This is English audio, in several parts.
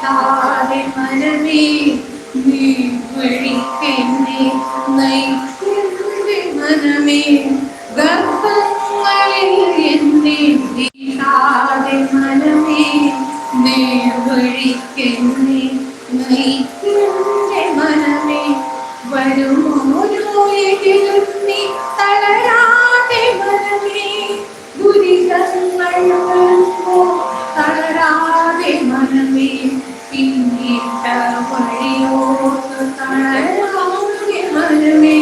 സാധി മനമേ നീ വിളിക്കെന്നെ നയിക്കെന്നെ മനമേ ഗർഭങ്ങളിൽ എന്നെ സാധി മനമേ നീ വിളിക്കെന്നെ നയിക്കെന്നെ മനമേ വരുമോരോയെങ്കിലും നീ തളരാതെ മനമേ ദുരിതങ്ങൾ തളരാതെ മനമേ പിന്നിട്ട വഴിയോട്ട് തളരാതെ മനമേ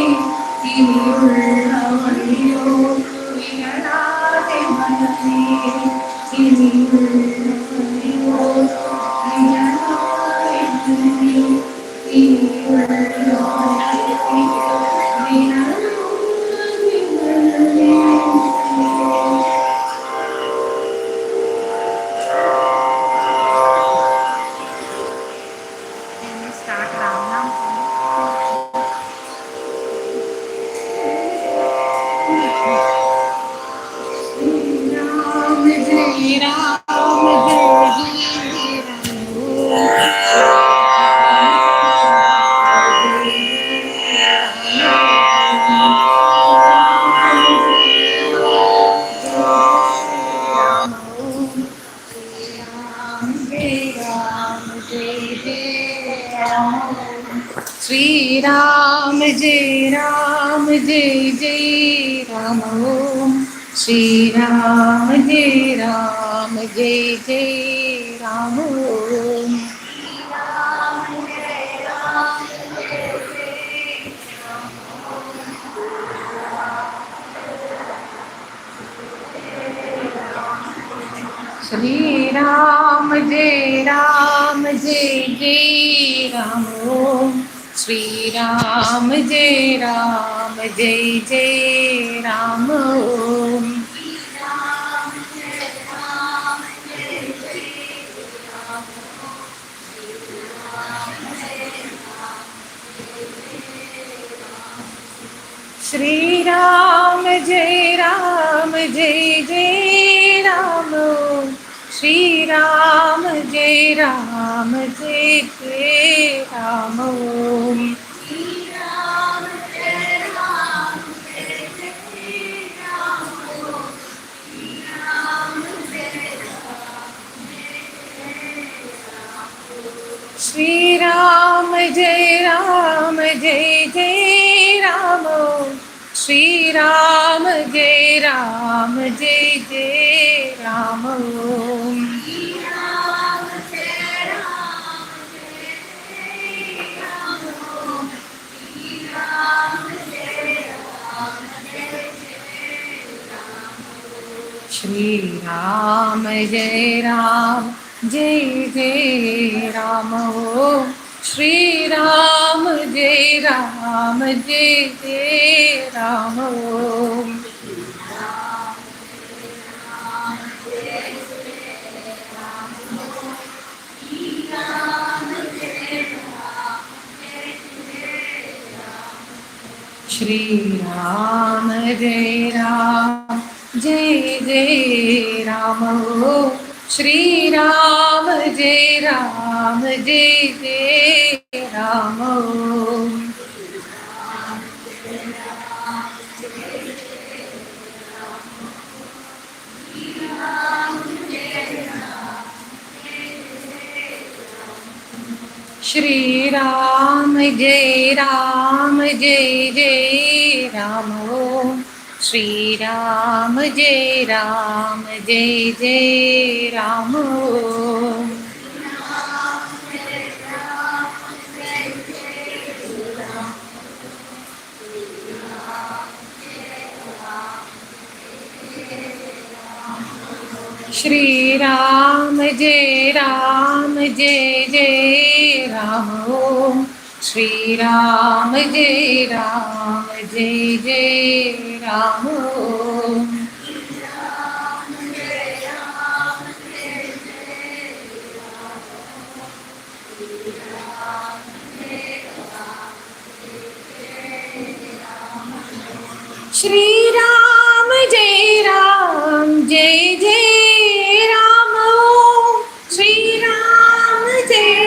ഇനിയുള്ള വഴിയോട്ട് വിടരാതെ മനമേ ഇനിയുള്ള വഴിയോട്ട് വിടരാതെ മനമേ ഇനിയുള്ള Shri Ram Jai Ram Jai Jai Ram Om Shri Ram Jai Ram Jai Jai Ram Om Shri Ram Jai Ram Jai Jai Ram Om Shri Ram Jai Ram Jai Jai Ram Om Shri Ram Jai Ram Jai Jai Ram Om Shri Ram Jai Ram Jai Jai Ram Om Shri Ram Jai Ram Jai Jai Ram Om Shri Ram Jai Ram Jai Jai Ram Om Shri Ram Jai Ram Jai Jai Ram Om Shri Ram Jai Ram Jai Jai Ram Om Shri Ram Jai Ram Jai Jai Ram Om Shri Ram Jai Ram Jai Jai Ram Om Shri Ram Jai Ram Jai Jai Ram Om Shri Ram Jai Ram Jai Jai Ram Om Shri Ram Jai Ram Jai Jai Ram Om Shri Ram Jai Ram Jai Jai Ram Om Shri Ram Jai Ram Jai Jai Ram Om Shri Ram Jai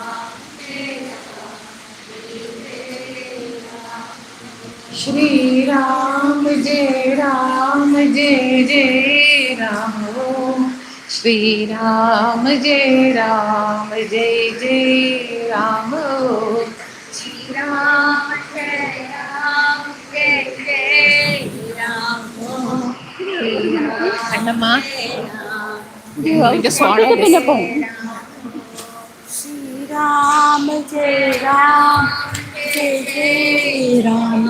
Shri Ram jai jai Ram Om Shri Ram jai jai Ram Om Shri Ram jai jai Ram Om Shri Ram just want Shri Ram Jai Ram Jai Jai Ram.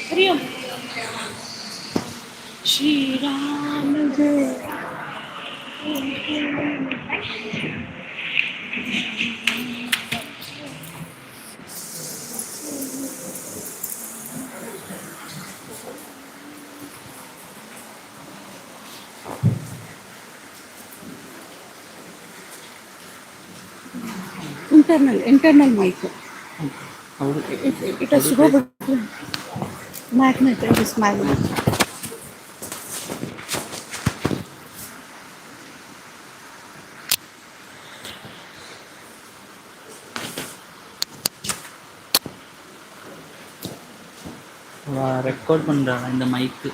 Hariom. Shri Ram Jai. Internal mic. It has to go between magnet. It is magnet. Record பண்ணுறாங்க இந்த மைக்கு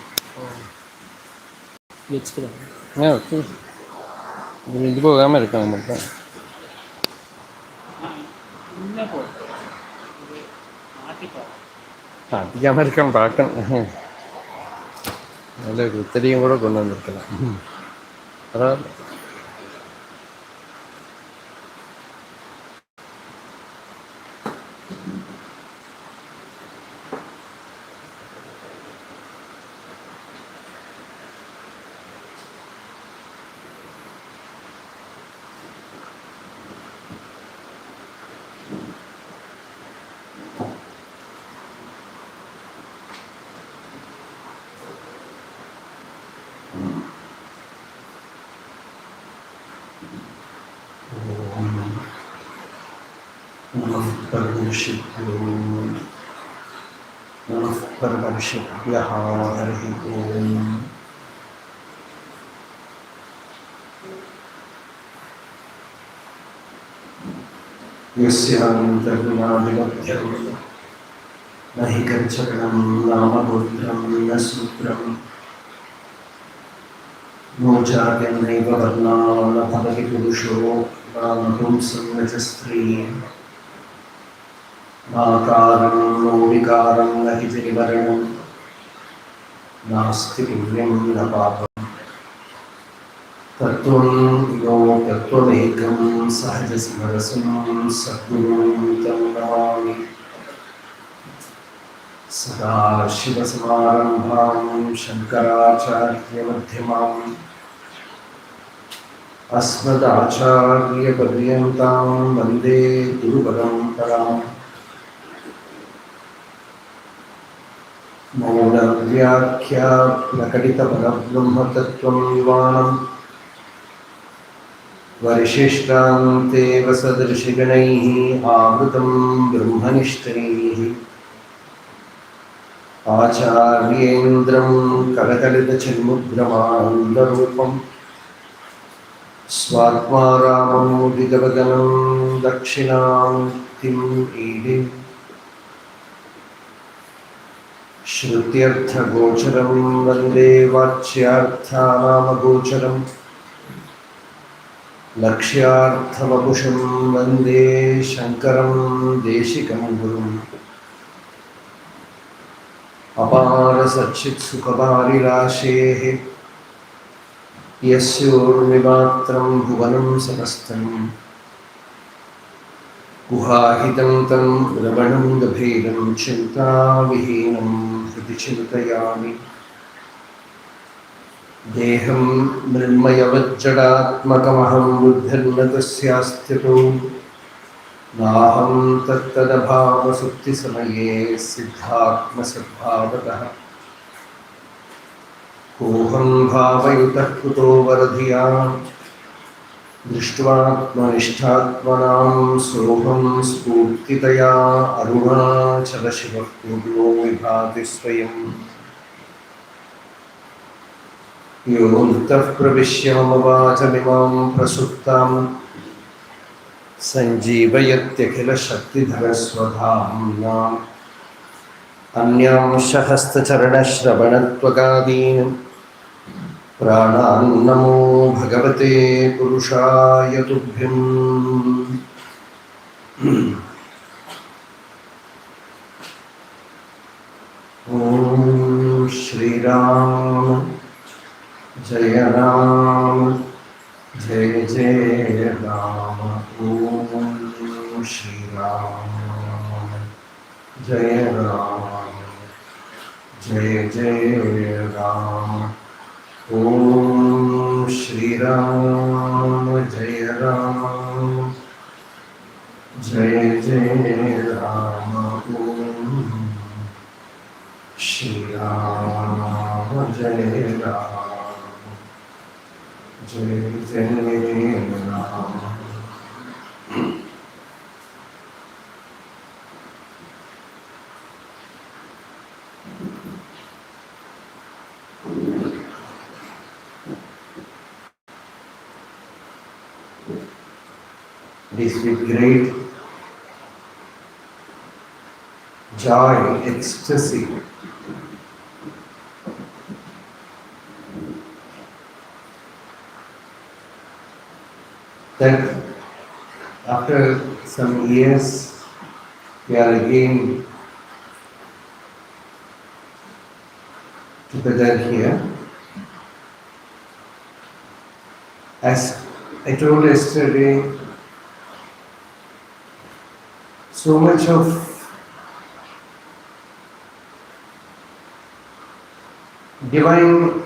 வச்சுக்கிறாங்க. Okay, இது போகாமல் இருக்கணும் மட்டும். அதிகமாக இருக்கான்னு பார்க்கணும். அதில் தெரியும் கூட கொண்டு வந்திருக்கலாம். பரவாயில்ல. परमर्षिभ्यः हरिः ओम्. यस्यान्तर्नादिमध्यं न हि कञ्चरणं नामगोत्रं न सूत्रं नो चार्यन्नैव वर्णा न भवति पुरुषो नामपुंसं न च स्त्रीः नाकारं नो विकारं न हि जनिवर्णं नास्ति पुण्यं न पापम्. तत्त्वं यो तत्त्वमेकं सहजस्मरसं सद्गुरुं तं नमामि. सदाशिवसमारम्भां शङ्कराचार्यमध्यमाम् अस्मदाचार्यपर्यन्तां वन्दे गुरुपरम्पराम्. मौनव्याख्या प्रकटितपरब्रह्मतत्त्वं युवानम् वरिशिष्टान्तेव सदृशिगणैः आवृतं ब्रह्मनिष्ठैः आचार्येन्द्रं करकलितचिन्मुद्रमानन्दरूपं स्वात्मा रामोदितवदनं दक्षिणामूर्तिम् ईडे श्रुत्यर्थगोचरं वन्दे वाच्यार्थानामगोचरम् लक्ष्यार्थवपुषं वन्दे शङ्करं देशिकं गुरुम्. अपारसच्चित्सुखपारिराशेः यस्योर्मिमात्रं भुवनं समस्तं गुहाहितं तं रमणं गभीरं चिन्ताविहीनं हृदि चिन्तयामि. देहं मृण्मयवज्जडात्मकमहं बुद्धिर्न तस्यास्त्यतो नाहं तत्तदभावसुप्तिसमये सिद्धात्मसद्भावतः. कोऽहं भावयुतः कुतो वरधिया दृष्ट्वात्मनिष्ठात्मनां सोऽहं स्फूर्तितया अरुणाचलशिवः पूर्णो विभाति स्वयम्. योऽन्तः प्रविश्य मम वाचमिमां प्रसुप्तां सञ्जीवयत्यखिलशक्तिधरस्वधाम्ना अन्यांशहस्तचरणश्रवणत्वगादीन् प्राणान्नमो भगवते पुरुषाय तुभ्यम्। ॐ श्रीराम जय राम जय जय राम। ॐ श्रीराम जय राम जय जय राम। ॐ श्रीराम जय राम जय जय राम। ॐ श्रीराम जय Ram jai jai Ram. It is with great joy, ecstasy, that after some years we are again together here. As I told yesterday, so much of divine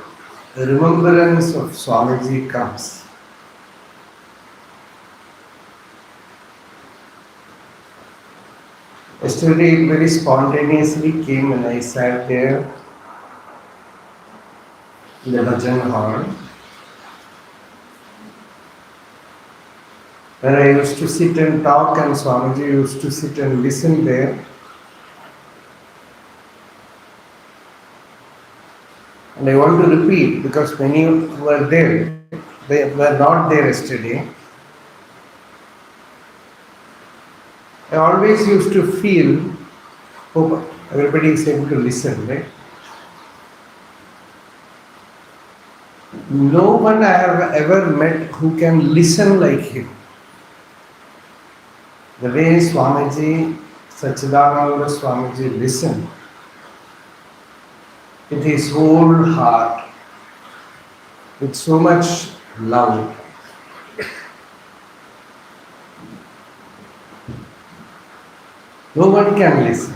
remembrance of Swamiji comes. Yesterday it very spontaneously came when I sat there in the bhajan hall, where I used to sit and talk and Swamiji used to sit and listen there. And I want to repeat because many were there, they were not there yesterday. I always used to feel, hope everybody is able to listen, right? No one I have ever met who can listen like him. The way Swamiji, Satchidananda Swamiji listened with his whole heart, with so much love. No one can listen.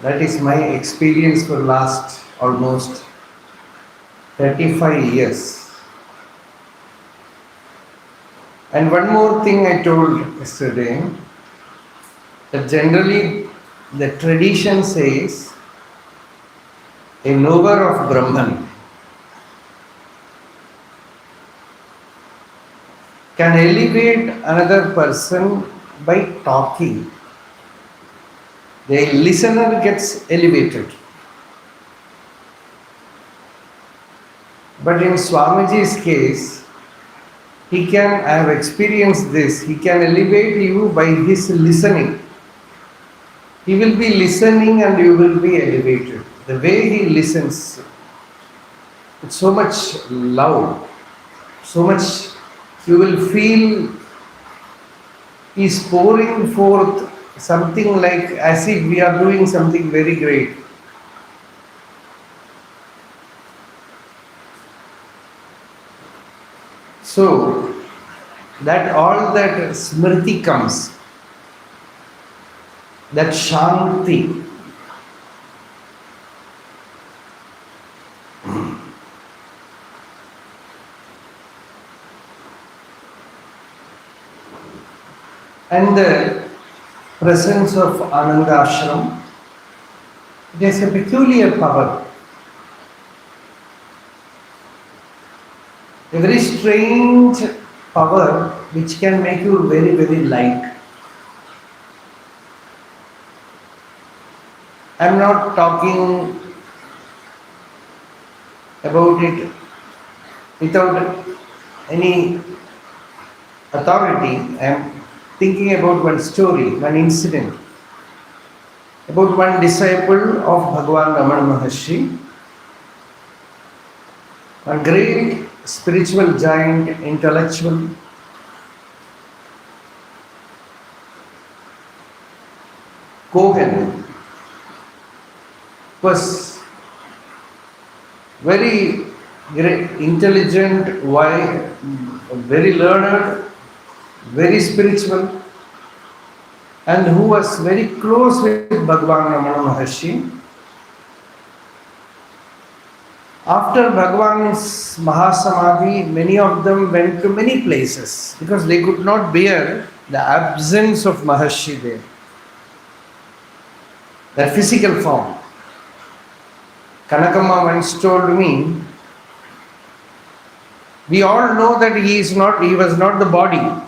That is my experience for last almost 35 years. And one more thing I told yesterday, that generally the tradition says a knower of Brahman can elevate another person by talking. The listener gets elevated. But in Swamiji's case, he can, I have experienced this, he can elevate you by his listening. He will be listening and you will be elevated. The way he listens, with so much love, so much, you will feel he is pouring forth something like as if we are doing something very great. So, that all that smriti comes, that shanti, and the presence of Ananda Ashram, it has a peculiar power. A very strange power which can make you very, very light. I am not talking about it without any authority, I am thinking about one story, one incident about one disciple of Bhagavan Ramana Maharshi, a great spiritual giant, intellectual. Kohen was very great, intelligent, wise, very learned, very spiritual, and who was very close with Bhagavan Ramana Maharshi. After Bhagavan's Mahasamadhi, many of them went to many places because they could not bear the absence of Maharshi there, their physical form. Kanakama once told me, we all know that he was not the body.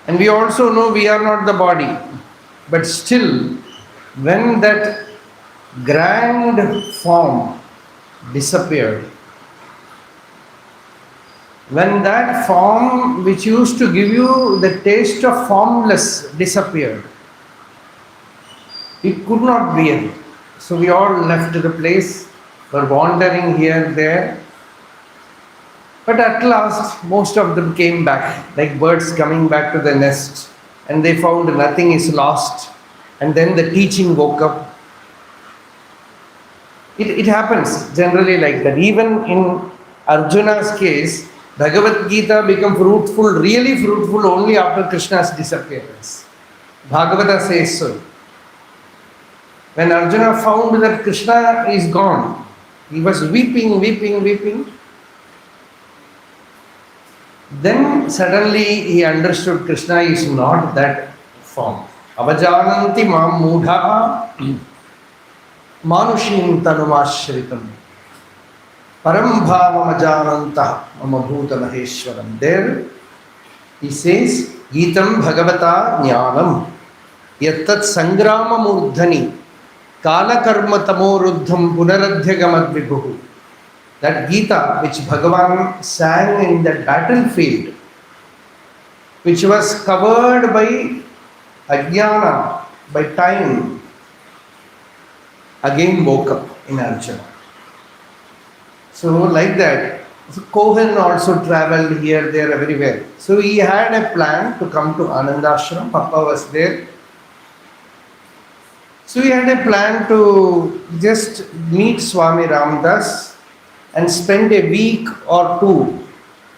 And we also know we are not the body. But still, when that grand form disappeared, when that form which used to give you the taste of formless disappeared, it could not bear. So we all left the place, were wandering here and there. But at last, most of them came back, like birds coming back to the nest, and they found nothing is lost. And then the teaching woke up. It happens generally like that. Even in Arjuna's case, Bhagavad Gita became fruitful, really fruitful only after Krishna's disappearance. Bhagavata says so. When Arjuna found that Krishna is gone, he was weeping, weeping, weeping. Then suddenly he understood Krishna is not that form. Avajananti mam mudha manushim tanumashritam param bhavam ajananta mama bhuta maheshwaram. There he says, Gitam bhagavata jnanam yattat sangrama murdhani kala karma tamoruddham punaradhyagamad vibhuhu. That Gita which Bhagavan sang in the battlefield, which was covered by ajnana, by time, again woke up in Arjuna. So like that, so Kohen also travelled here, there, everywhere. So he had a plan to come to Anandashram. Papa was there. So he had a plan to just meet Swami Ramdas and spend a week or two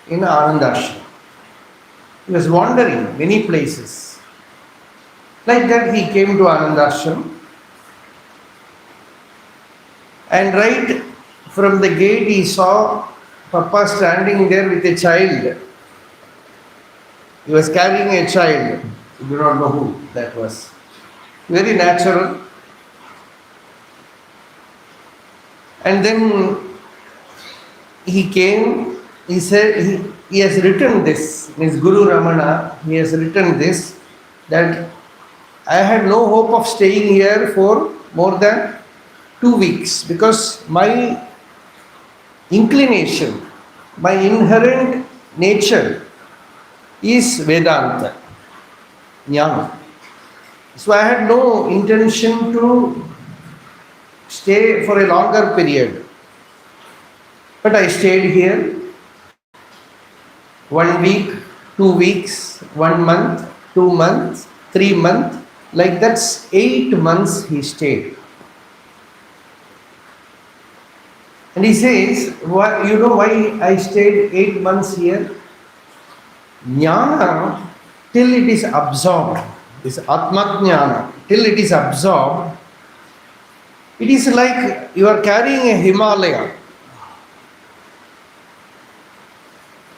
in Anandashram. He was wandering many places. Like that he came to Anandashram. And right from the gate he saw Papa standing there with a child. He was carrying a child. You do not know who that was. Very natural. And then he came, he said, he has written this, his Guru Ramana, he has written this, that I had no hope of staying here for more than 2 weeks because my inclination, my inherent nature is Vedanta, Jnana. So I had no intention to stay for a longer period. But I stayed here 1 week, 2 weeks, 1 month, 2 months, 3 months. Like that's 8 months he stayed. And he says, why, you know why I stayed 8 months here? Jnana, till it is absorbed, this Atma Jnana, till it is absorbed, it is like you are carrying a Himalaya.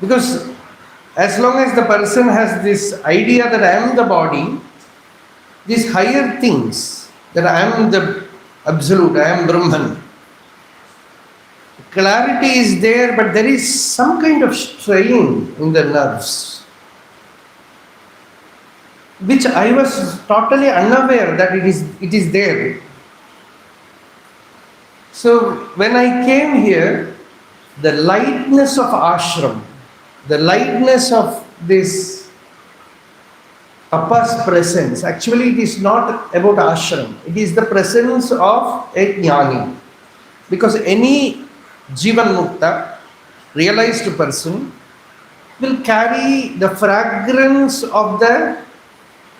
Because as long as the person has this idea that I am the body, these higher things, that I am the absolute, I am Brahman, clarity is there, but there is some kind of strain in the nerves, which I was totally unaware that it is there. So when I came here, the lightness of ashram, the lightness of this Papa's presence, actually it is not about ashram, it is the presence of a jnani. Because any Jivan Mukta, realized person, will carry the fragrance of the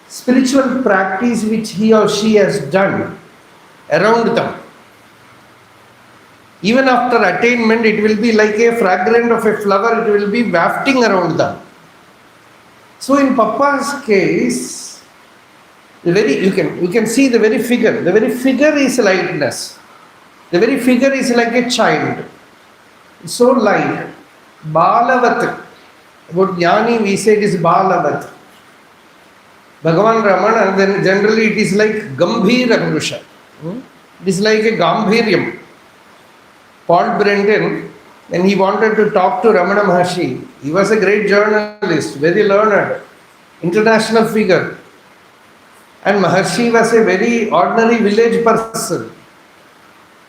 spiritual practice which he or she has done around them. Even after attainment, it will be like a fragrance of a flower, it will be wafting around them. So in Papa's case, you can see the very figure. The very figure is lightness. The very figure is like a child. So light. Balavat. About Jnani we say it is Balavat. Bhagavan Ramana, then generally it is like Gambhira Purusha. It is like a Gambhiryam. Paul Brenton, when he wanted to talk to Ramana Maharshi, he was a great journalist, very learned, international figure. And Maharshi was a very ordinary village person.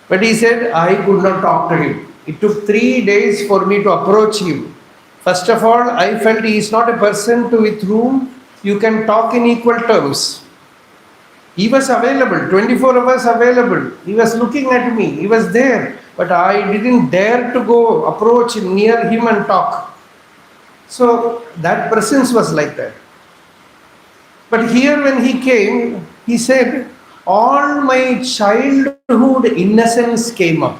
But he said, I could not talk to him. It took 3 days for me to approach him. First of all, I felt he is not a person with whom you can talk in equal terms. He was available, 24 hours available. He was looking at me, he was there. But I didn't dare to go approach near him and talk. So that presence was like that. But here when he came, he said, all my childhood innocence came up.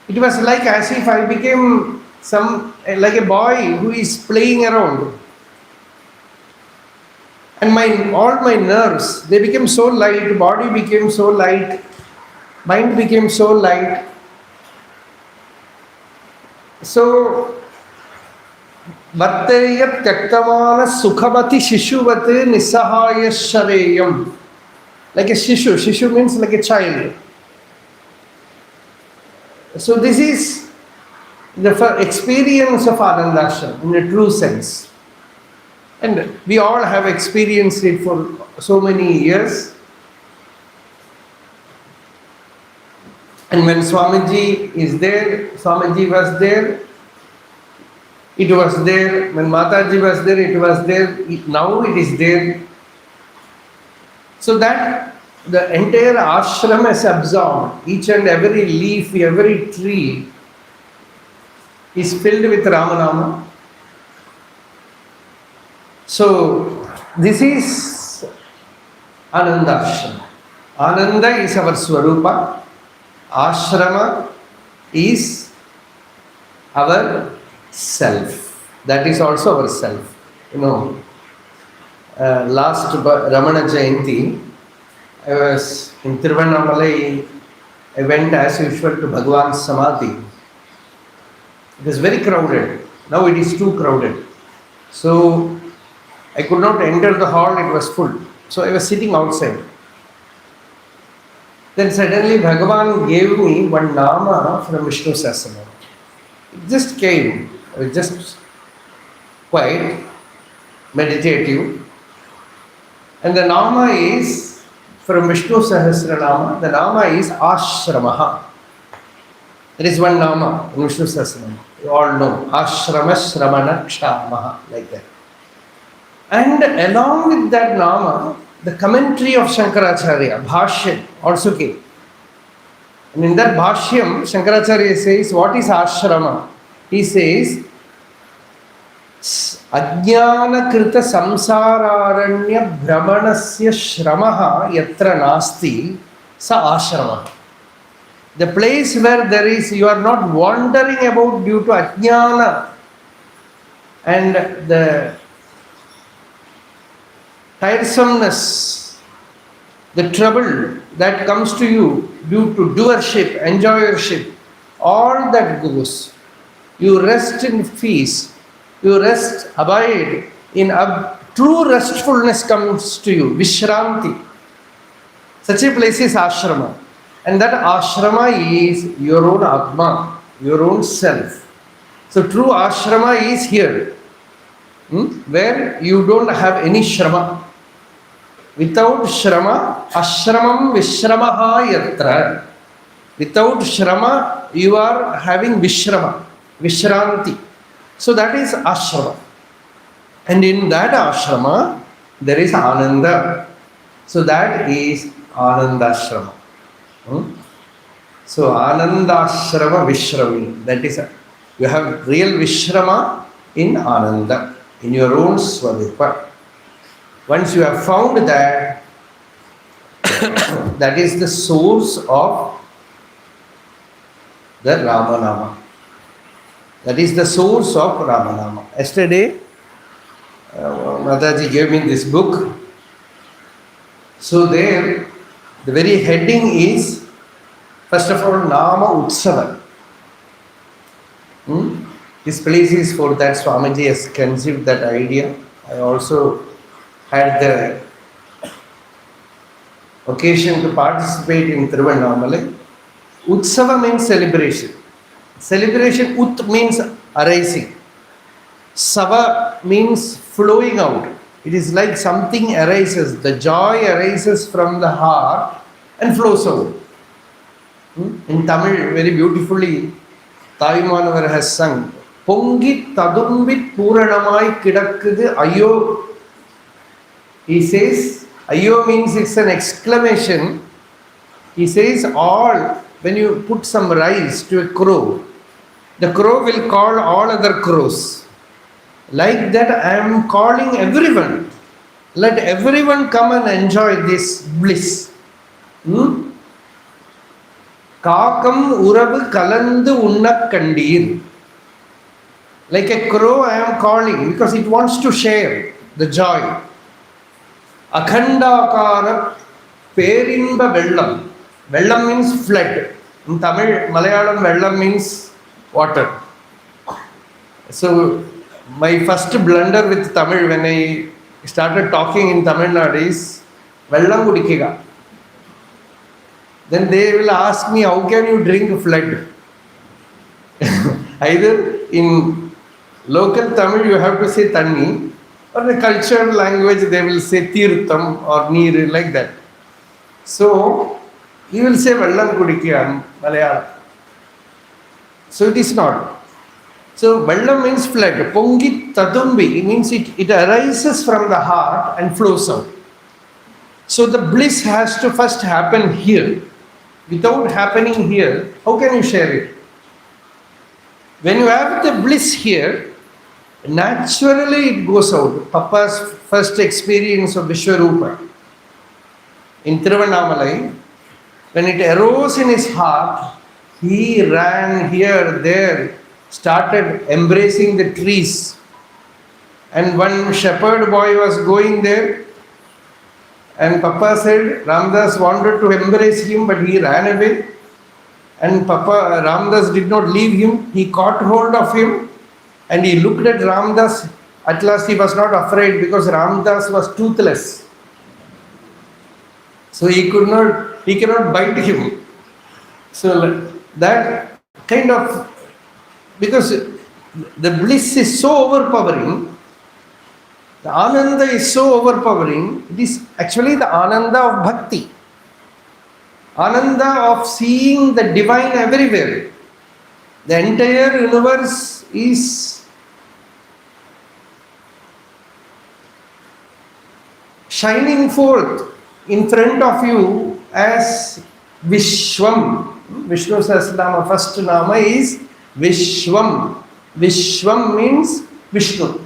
It was like as if I became like a boy who is playing around. And all my nerves, they became so light, body became so light, mind became so light. So, Varteyat Tyaktamana Sukhamati Shishuvat Nisahaya Shareyam. Like a Shishu. Shishu means like a child. So this is the experience of Anandashram in a true sense. And we all have experienced it for so many years. And when Swamiji is there, Swamiji was there, it was there. When Mataji was there, it was there. Now it is there. So that the entire ashram is absorbed. Each and every leaf, every tree is filled with Ramanama. So this is Ananda Ashram. Ananda is our Swarupa. Ashrama is our self. That is also our self. Last Ramana Jayanti, I was in Tiruvannamalai. I went as usual to Bhagwan's Samadhi. It was very crowded. Now it is too crowded. So I could not enter the hall, it was full. So I was sitting outside. Then suddenly Bhagavan gave me one nama from Vishnu Sahasranama. It just came. I was just quiet, meditative. And the nama is from Vishnu Sahasranama. The nama is Ashramaha. There is one nama in Vishnu Sahasranama. You all know. Ashrama Ramanacharanatirtha, like that. And along with that nama, the commentary of Shankaracharya, Bhashyam, also came. And in that Bhashyam, Shankaracharya says, what is ashrama? He says, Ajnana krita samsararanya brahmanasya shramaha yatra nasti sa ashrama. The place where you are not wandering about due to ajnana and the tiresomeness, the trouble that comes to you due to doership, enjoyership, all that goes. You rest in peace, you rest, abide in true restfulness comes to you, Vishranti. Such a place is ashrama. And that ashrama is your own Atma, your own self. So true ashrama is here, where you don't have any shrama. Without shrama, ashramam vishramaha yatra. Without shrama, you are having vishrama, vishranti. So that is ashrama. And in that ashrama, there is Ananda. So that is Anandashrama. So Anandashrama Vishrami. That is, you have real Vishrama in Ananda, in your own Swarupa. Once you have found that, that is the source of the Ramanama. That is the source of Ramanama. Yesterday, Mataji gave me this book. So there, the very heading is, first of all, Nama Utsava. This place is for that. Swamiji has conceived that idea. I also had the occasion to participate in Tiruvannamalai. Utsava means celebration. Celebration, Ut means arising. Sava means flowing out. It is like something arises. The joy arises from the heart and flows out. In Tamil, very beautifully, Tavimanavar has sung, Pongi Tadumbi Puranamai Kidakkudu Ayyo. He says, Ayyo means it's an exclamation. He says, all, when you put some rice to a crow, the crow will call all other crows. Like that, I am calling everyone. Let everyone come and enjoy this bliss. Kakam uravu kalandu unnak kandir. Like a crow, I am calling because it wants to share the joy. Akhandakara perinba vellam. Vellam means flood. In Tamil, Malayalam, vellam means water. So, my first blunder with Tamil when I started talking in Tamil Nadu is Vellam Kudikega. Then they will ask me, how can you drink flood? Either in local Tamil you have to say Tanni, or the cultural language they will say Tirtham or Neer, like that. So you will say Vellam Kudikega in Malayalam. So it is not. So Vellam means flood. Pongi Tadumbi means it arises from the heart and flows out. So the bliss has to first happen here. Without happening here, how can you share it? When you have the bliss here, naturally it goes out. Papa's first experience of Vishwarupa in Tiruvannamalai, when it arose in his heart, he ran here, there, started embracing the trees. And one shepherd boy was going there, and Papa said Ramdas wanted to embrace him, but he ran away. And Papa Ramdas did not leave him. He caught hold of him and he looked at Ramdas. At last he was not afraid because Ramdas was toothless. So he cannot bite him. So that kind of, because the bliss is so overpowering, the Ananda is so overpowering, it is actually the Ananda of Bhakti. Ananda of seeing the divine everywhere. The entire universe is shining forth in front of you as Vishwam. Vishnu Sahasranama first Nama is Vishwam. Vishwam means Vishnu.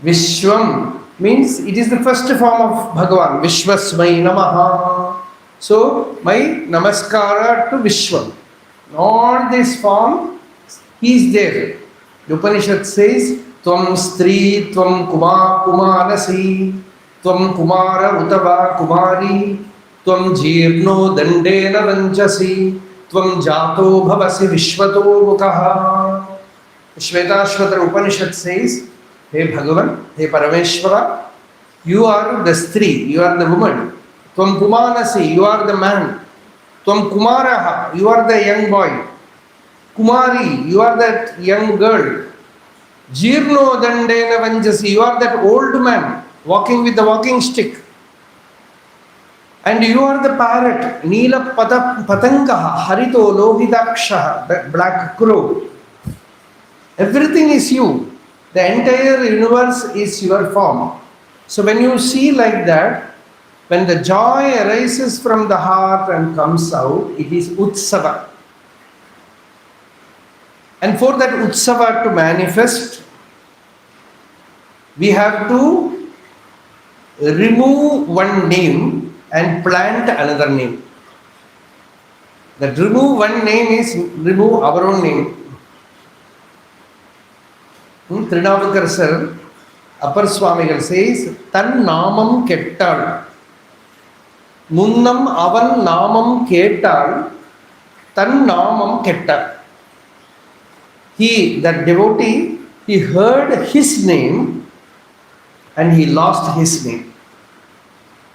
Vishwam means it is the first form of Bhagavan. Vishwasmai Namaha. So, my Namaskara to Vishwam. In all this form, he is there. The Upanishad says, Tvam Stri, Tvam Kumarasi, Tvam Kumara Utava Kumari, Tvam Jirno Dandena Vanchasi, Tvam Jato Bhavasi Vishwato Mukaha. Shvetashvatara Upanishad says, Hey Bhagavan, Hey Parameshwara, you are the Stri, you are the woman. Tvam Pumanasi, you are the man. Tvam Kumaraha, you are the young boy. Kumari, you are that young girl. Jirno Dandena Vanjasi, you are that old man walking with the walking stick. And you are the parrot, Neela Patangaha, Harito Lohidaksha, that black crow. Everything is you. The entire universe is your form. So when you see like that, when the joy arises from the heart and comes out, it is Utsava. And for that Utsava to manifest, we have to remove one name and plant another name. That remove one name is remove our own name. Trinavakar Upper Swamigal says, Tan Namam Kettal. Munnam Avan Namam Kettal, Tan Namam Kettal. He, that devotee, he heard his name and he lost his name.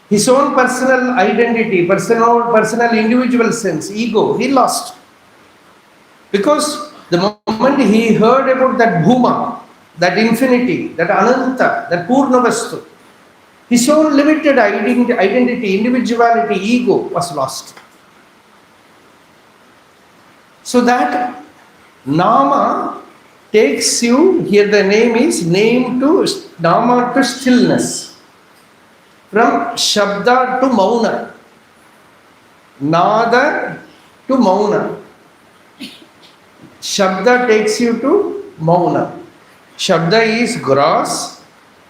His own personal identity, personal individual sense, ego, he lost. Because the moment he heard about that Bhuma, that infinity, that Ananta, that Purnavastu, his own limited identity, individuality, ego was lost. So that Nama takes you, here the name is Nama to stillness. From Shabda to Mauna. Nada to Mauna. Shabda takes you to Mauna. Shabda is gross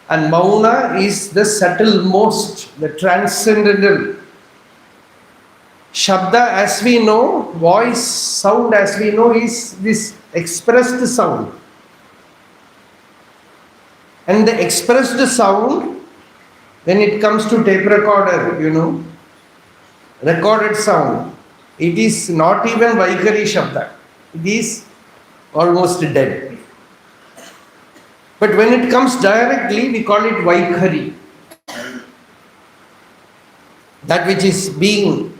and Mauna is the subtlemost, the transcendental. Shabda, as we know, voice, sound, as we know, is this expressed sound. And the expressed sound, when it comes to tape recorder, recorded sound, it is not even Vaikari Shabda. It is almost dead. But when it comes directly, we call it Vaikari. That which is being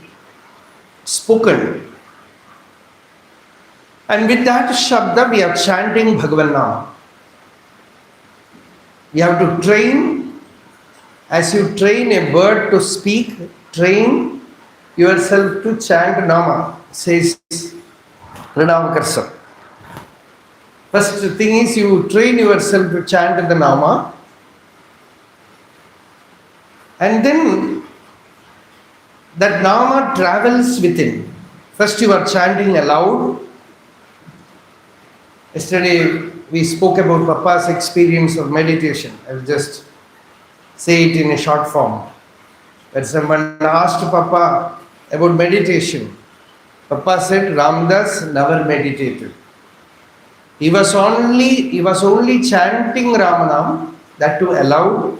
spoken. And with that Shabda, we are chanting Bhagavan Nama. We have to train. As you train a bird to speak, train yourself to chant Nama, says Ramanacharanatirtha. First thing is you train yourself to chant the Nama, and then that Nama travels within. First you are chanting aloud. Yesterday we spoke about Papa's experience of meditation. I will just say it in a short form. When someone asked Papa about meditation, Papa said Ramdas never meditated. He was only chanting Ramanam, that too aloud,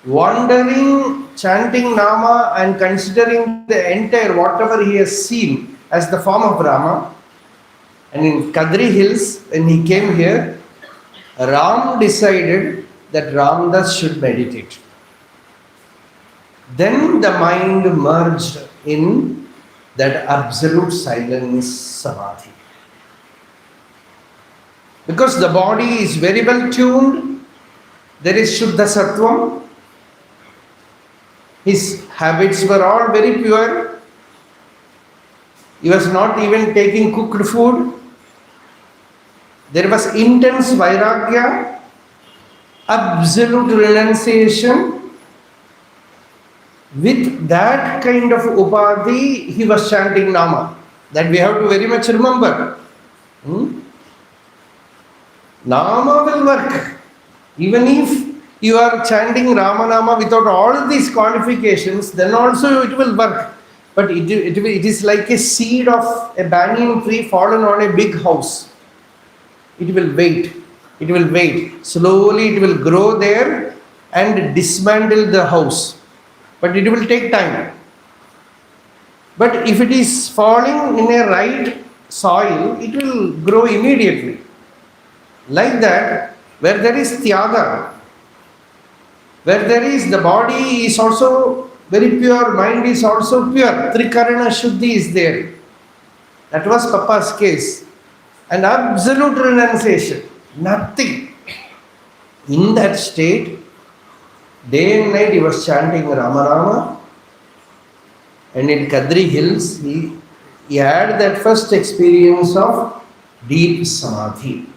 wandering, chanting Nama and considering the entire whatever he has seen as the form of Rama. And in Kadri Hills, when he came here, Ram decided that Ramdas should meditate. Then the mind merged in that absolute silence samadhi. Because the body is very well tuned, there is Shuddha Sattvam. His habits were all very pure. He was not even taking cooked food. There was intense Vairagya, absolute renunciation. With that kind of upadhi, he was chanting Nama. That we have to very much remember. Nama will work. Even if you are chanting Ramanama without all these qualifications, then also it will work. But it is like a seed of a banyan tree fallen on a big house. It will wait. It will wait. Slowly it will grow there and dismantle the house. But it will take time. But if it is falling in a right soil, it will grow immediately. Like that, where there is Tyaga, where there is the body is also very pure, mind is also pure, Trikarana Shuddhi is there. That was Papa's case. An absolute renunciation, nothing. In that state, day and night he was chanting Ramanama, and in Kadri Hills he had that first experience of deep samadhi.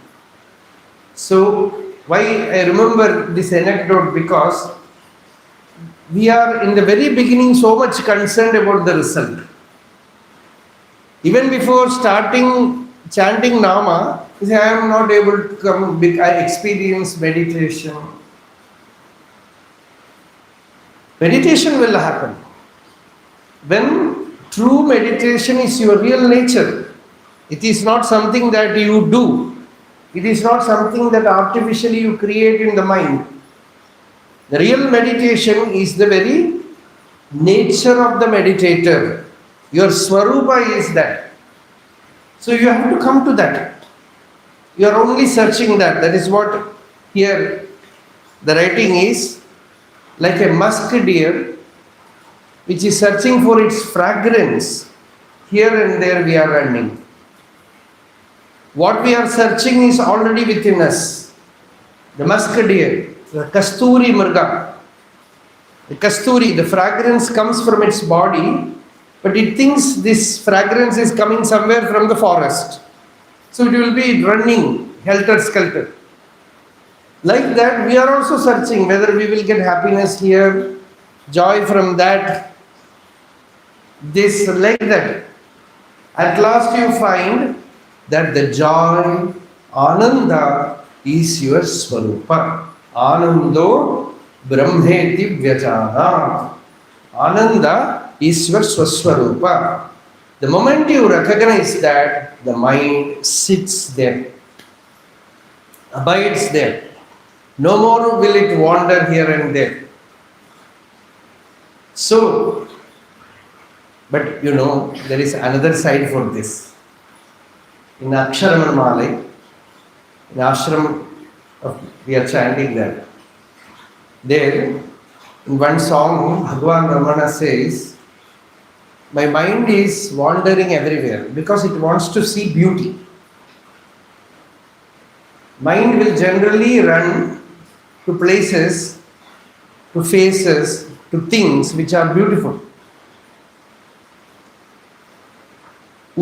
So, why I remember this anecdote? Because we are in the very beginning so much concerned about the result. Even before starting chanting Nama, you say, I am not able to come, I experience meditation. Meditation will happen when true meditation is your real nature. It is not something that you do. It is not something that artificially you create in the mind. The real meditation is the very nature of the meditator. Your Swarupa is that. So you have to come to that. You are only searching that. That is what here the writing is. Like a musk deer which is searching for its fragrance. Here and there we are running. What we are searching is already within us. The musk deer, the kasturi murga. The kasturi, the fragrance comes from its body, but it thinks this fragrance is coming somewhere from the forest. So it will be running helter-skelter. Like that, we are also searching whether we will get happiness here, joy from that, this, like that. At last you find that the joy, Ananda, is your Swarupa. Anando Brahmeti Vyajana. Ananda is your Swaswarupa. The moment you recognize that, the mind sits there, abides there. No more will it wander here and there. So, but you know, there is another side for this. In Aksharamanmalai, in ashram, we are chanting that. There, in one song, Bhagavan Ramana says, my mind is wandering everywhere because it wants to see beauty. Mind will generally run to places, to faces, to things which are beautiful.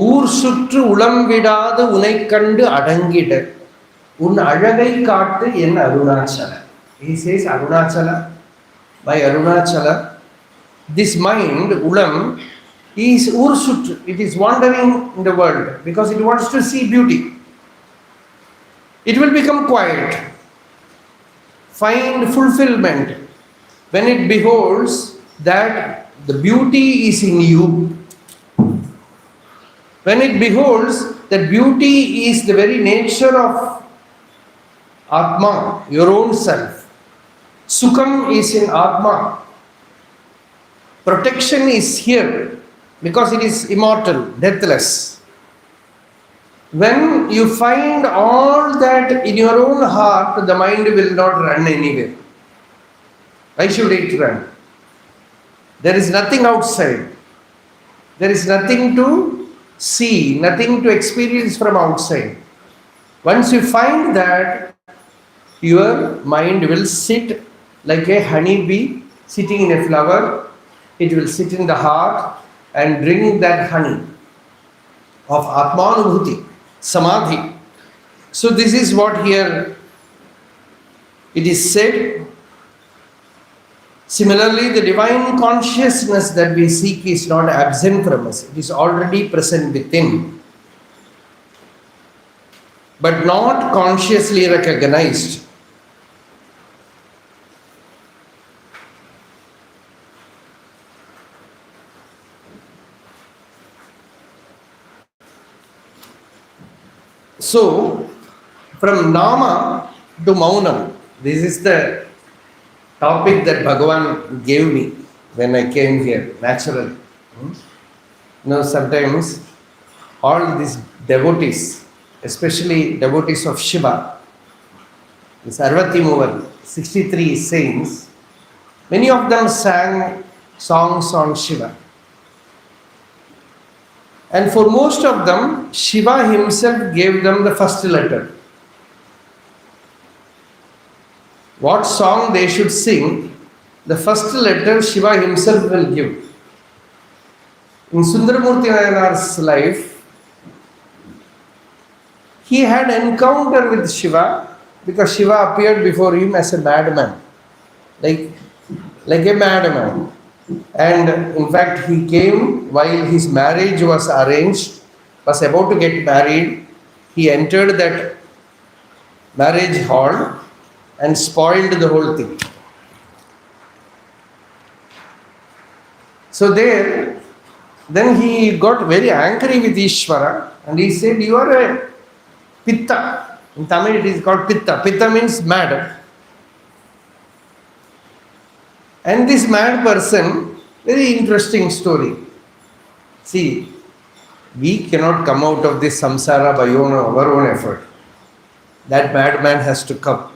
ஊர் சுற்று உளம் விடாது உனைக் கண்டு அடங்கிட உன் அழகை காட்டு என் Arunachal. He says Arunachala, by Arunachala, this mind, ulam, is ursut, it is wandering in the world because it wants to see beauty. It will become quiet, find fulfillment when it beholds that the beauty is in you. When it beholds that beauty is the very nature of Atma, your own self. Sukham is in Atma. Protection is here because it is immortal, deathless. When you find all that in your own heart, the mind will not run anywhere. Why should it run? There is nothing outside. There is nothing to see, nothing to experience from outside. Once you find that, your mind will sit like a honeybee sitting in a flower. It will sit in the heart and drink that honey of Atmanubhuti, Samadhi. So this is what here it is said. Similarly, the divine consciousness that we seek is not absent from us. It is already present within, but not consciously recognized. So, from Nama to Maunam, this is the topic that Bhagavan gave me when I came here, naturally. You know, sometimes all these devotees, especially devotees of Shiva, the Sarvati Mover, 63 saints, many of them sang songs on Shiva. And for most of them, Shiva himself gave them the first letter. What song they should sing, the first letter Shiva himself will give. In Sundaramurti Nayanar's life, he had encounter with Shiva because Shiva appeared before him as a madman, like, like a madman. And in fact, he came while his marriage was arranged, was about to get married. He entered that marriage hall and spoiled the whole thing. So then he got very angry with Ishvara and he said, "You are a pitta." In Tamil it is called pitta. Pitta means mad. And this mad person, very interesting story. See, we cannot come out of this samsara by our own effort. That madman has to come.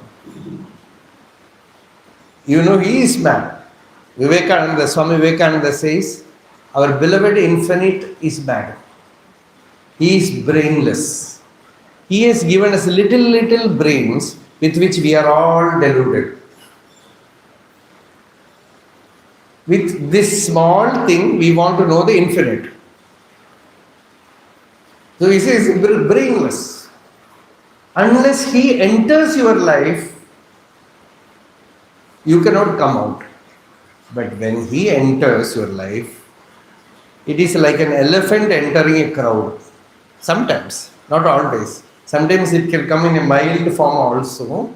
You know, he is mad. Swami Vivekananda says, our beloved infinite is mad. He is brainless. He has given us little brains with which we are all deluded. With this small thing, we want to know the infinite. So he says, brainless. Unless he enters your life, you cannot come out. But when he enters your life, it is like an elephant entering a crowd. Sometimes, not always. Sometimes it can come in a mild form also.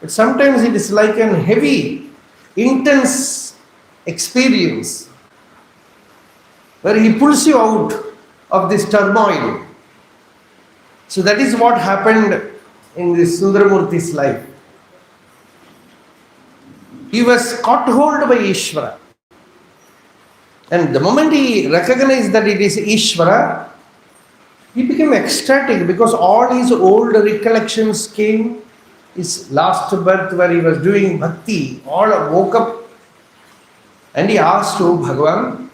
But sometimes it is like an heavy, intense experience where he pulls you out of this turmoil. So that is what happened in this Sundaramurti's life. He was caught hold by Ishvara. And the moment he recognized that it is Ishvara, he became ecstatic because all his old recollections came. His last birth where he was doing bhakti, all woke up and he asked, "Oh Bhagavan,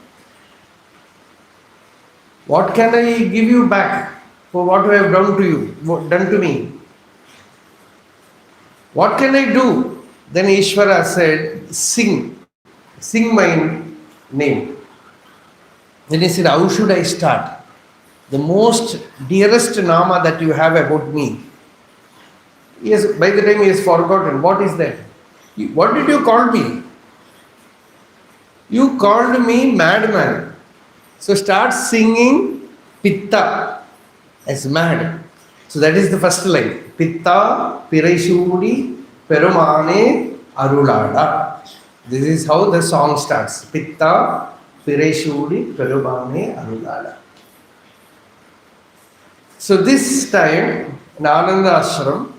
what can I give you back for what you have done to you, done to me? What can I do?" Then Ishvara said, sing my name. Then he said, "How should I start? The most dearest nama that you have about me." Yes, by the time he has forgotten. What is that? What did you call me? You called me madman. So start singing Pitta as mad. So that is the first line. Pitta Piraishudi Perumane Arulada. This is how the song starts. Pitta Piraishudi Perumane Arulada. So this time in Ananda Ashram,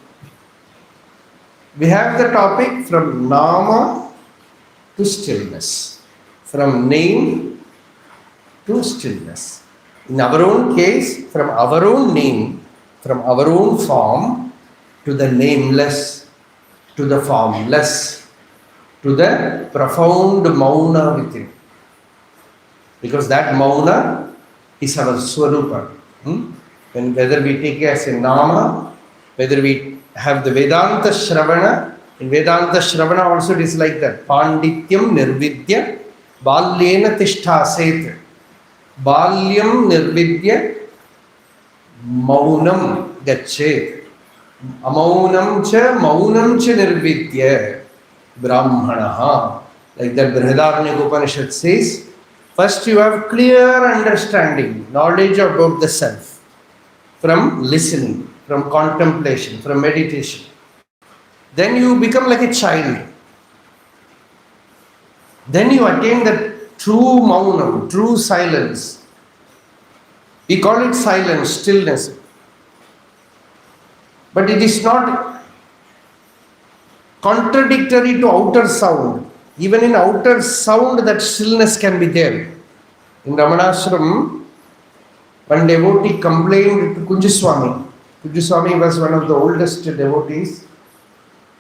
we have the topic from Nama to stillness. From name to stillness. In our own case, from our own name, from our own form to the nameless, to the formless, to the profound mauna within. Because that mauna is our swarupa. When whether we take it as a nama, whether we have the Vedanta Shravana, in Vedanta Shravana also it is like that. Pandityam nirvidya balyena tishthaseth. Balyam nirvidya maunam gachet. Amaunam cha nirvidya brahmanaha. Like that Brihadaranyaka Upanishad says, first you have clear understanding, knowledge about the self. From listening, from contemplation, from meditation. Then you become like a child. Then you attain that true maunam, true silence. We call it silence, stillness. But it is not contradictory to outer sound. Even in outer sound, that stillness can be there. In Ramanacharanatirtha, one devotee complained to Kunjaswami. Kunjaswami was one of the oldest devotees.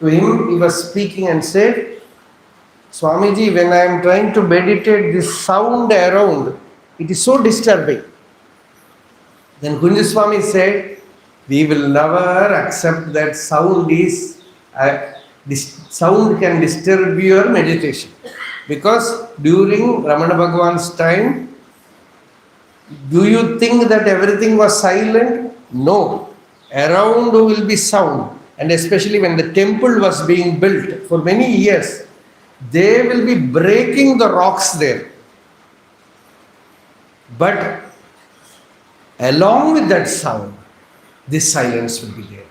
To him, he was speaking and said, "Swamiji, when I am trying to meditate, this sound around, it is so disturbing." Then Kunjaswami said, "We will never accept that sound is, this sound can disturb your meditation." Because during Ramana Bhagavan's time, do you think that everything was silent? No. Around will be sound. And especially when the temple was being built for many years, they will be breaking the rocks there. But along with that sound, this silence will be there.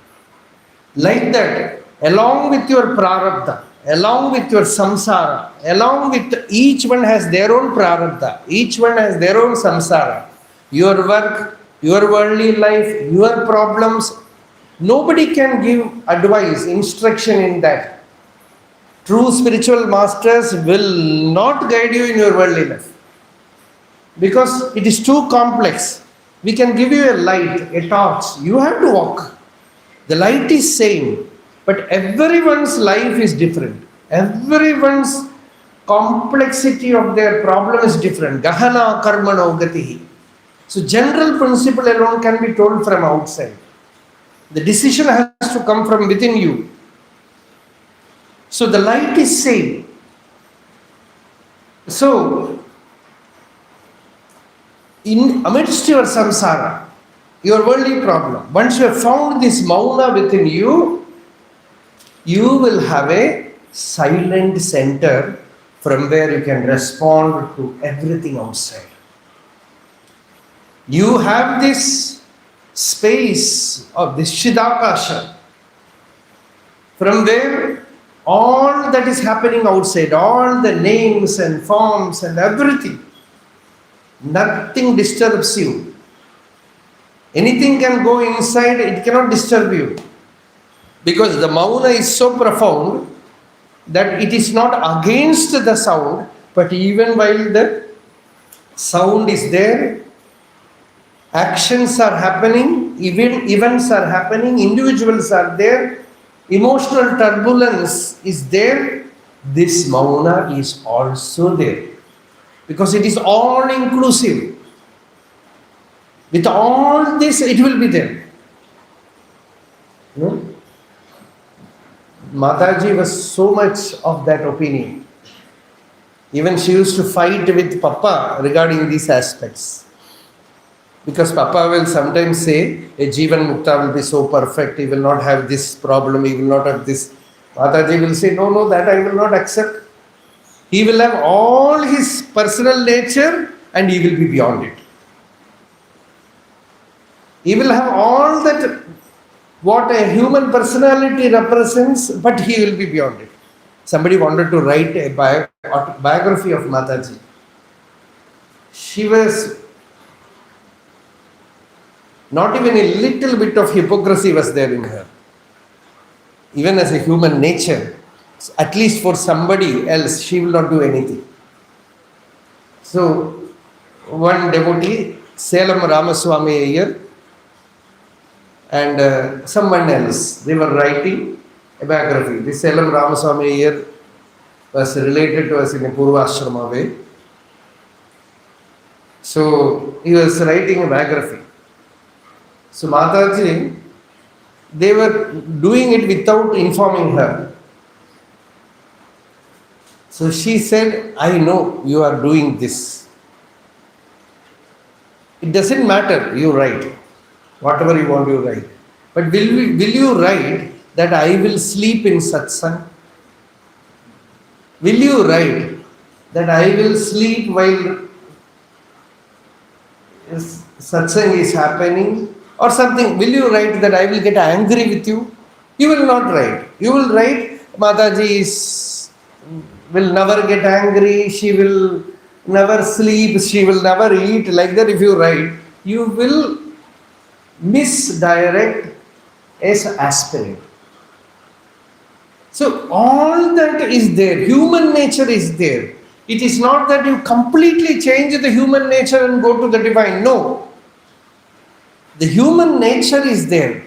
Like that, along with your prarabdha, along with your samsara, along with each one has their own prarabdha, each one has their own samsara. Your work, your worldly life, your problems, nobody can give advice, instruction in that. True spiritual masters will not guide you in your worldly life because it is too complex. We can give you a light, a torch. You have to walk. The light is same, but everyone's life is different. Everyone's complexity of their problem is different. Gahana karmano gatihi. So general principle alone can be told from outside. The decision has to come from within you. So the light is same. So in amidst your samsara, your worldly problem, once you have found this mauna within you, you will have a silent center from where you can respond to everything outside. You have this space of this Shidakasha from where all that is happening outside, all the names and forms and everything, nothing disturbs you. Anything can go inside, it cannot disturb you. Because the mauna is so profound that it is not against the sound, but even while the sound is there, actions are happening, events are happening, individuals are there, emotional turbulence is there, this mauna is also there. Because it is all inclusive. With all this, it will be there. No? Mataji was so much of that opinion. Even she used to fight with Papa regarding these aspects. Because Papa will sometimes say, a Jivan Mukta will be so perfect, he will not have this problem, he will not have this. Mataji will say, no, that I will not accept. He will have all his personal nature and he will be beyond it. He will have all that what a human personality represents, but he will be beyond it. Somebody wanted to write a biography of Mataji. She was not even a little bit of hypocrisy was there in her. Even as a human nature, at least for somebody else, she will not do anything. So, one devotee, Salem Ramaswamy Iyer, and someone else, they were writing a biography. This Salem Ramaswamy Iyer was related to us in a Purvashrama way. So, he was writing a biography. So, Mataji, they were doing it without informing her. So she said, I know you are doing this. It doesn't matter, you write. Whatever you want, you write. But will you write that I will sleep in satsang? Will you write that I will sleep while satsang is happening? Or something, will you write that I will get angry with you? You will not write. You will write, Mataji will never get angry, she will never sleep, she will never eat. Like that, if you write, you will misdirect as aspirant. So, all that is there. Human nature is there. It is not that you completely change the human nature and go to the divine. No. The human nature is there,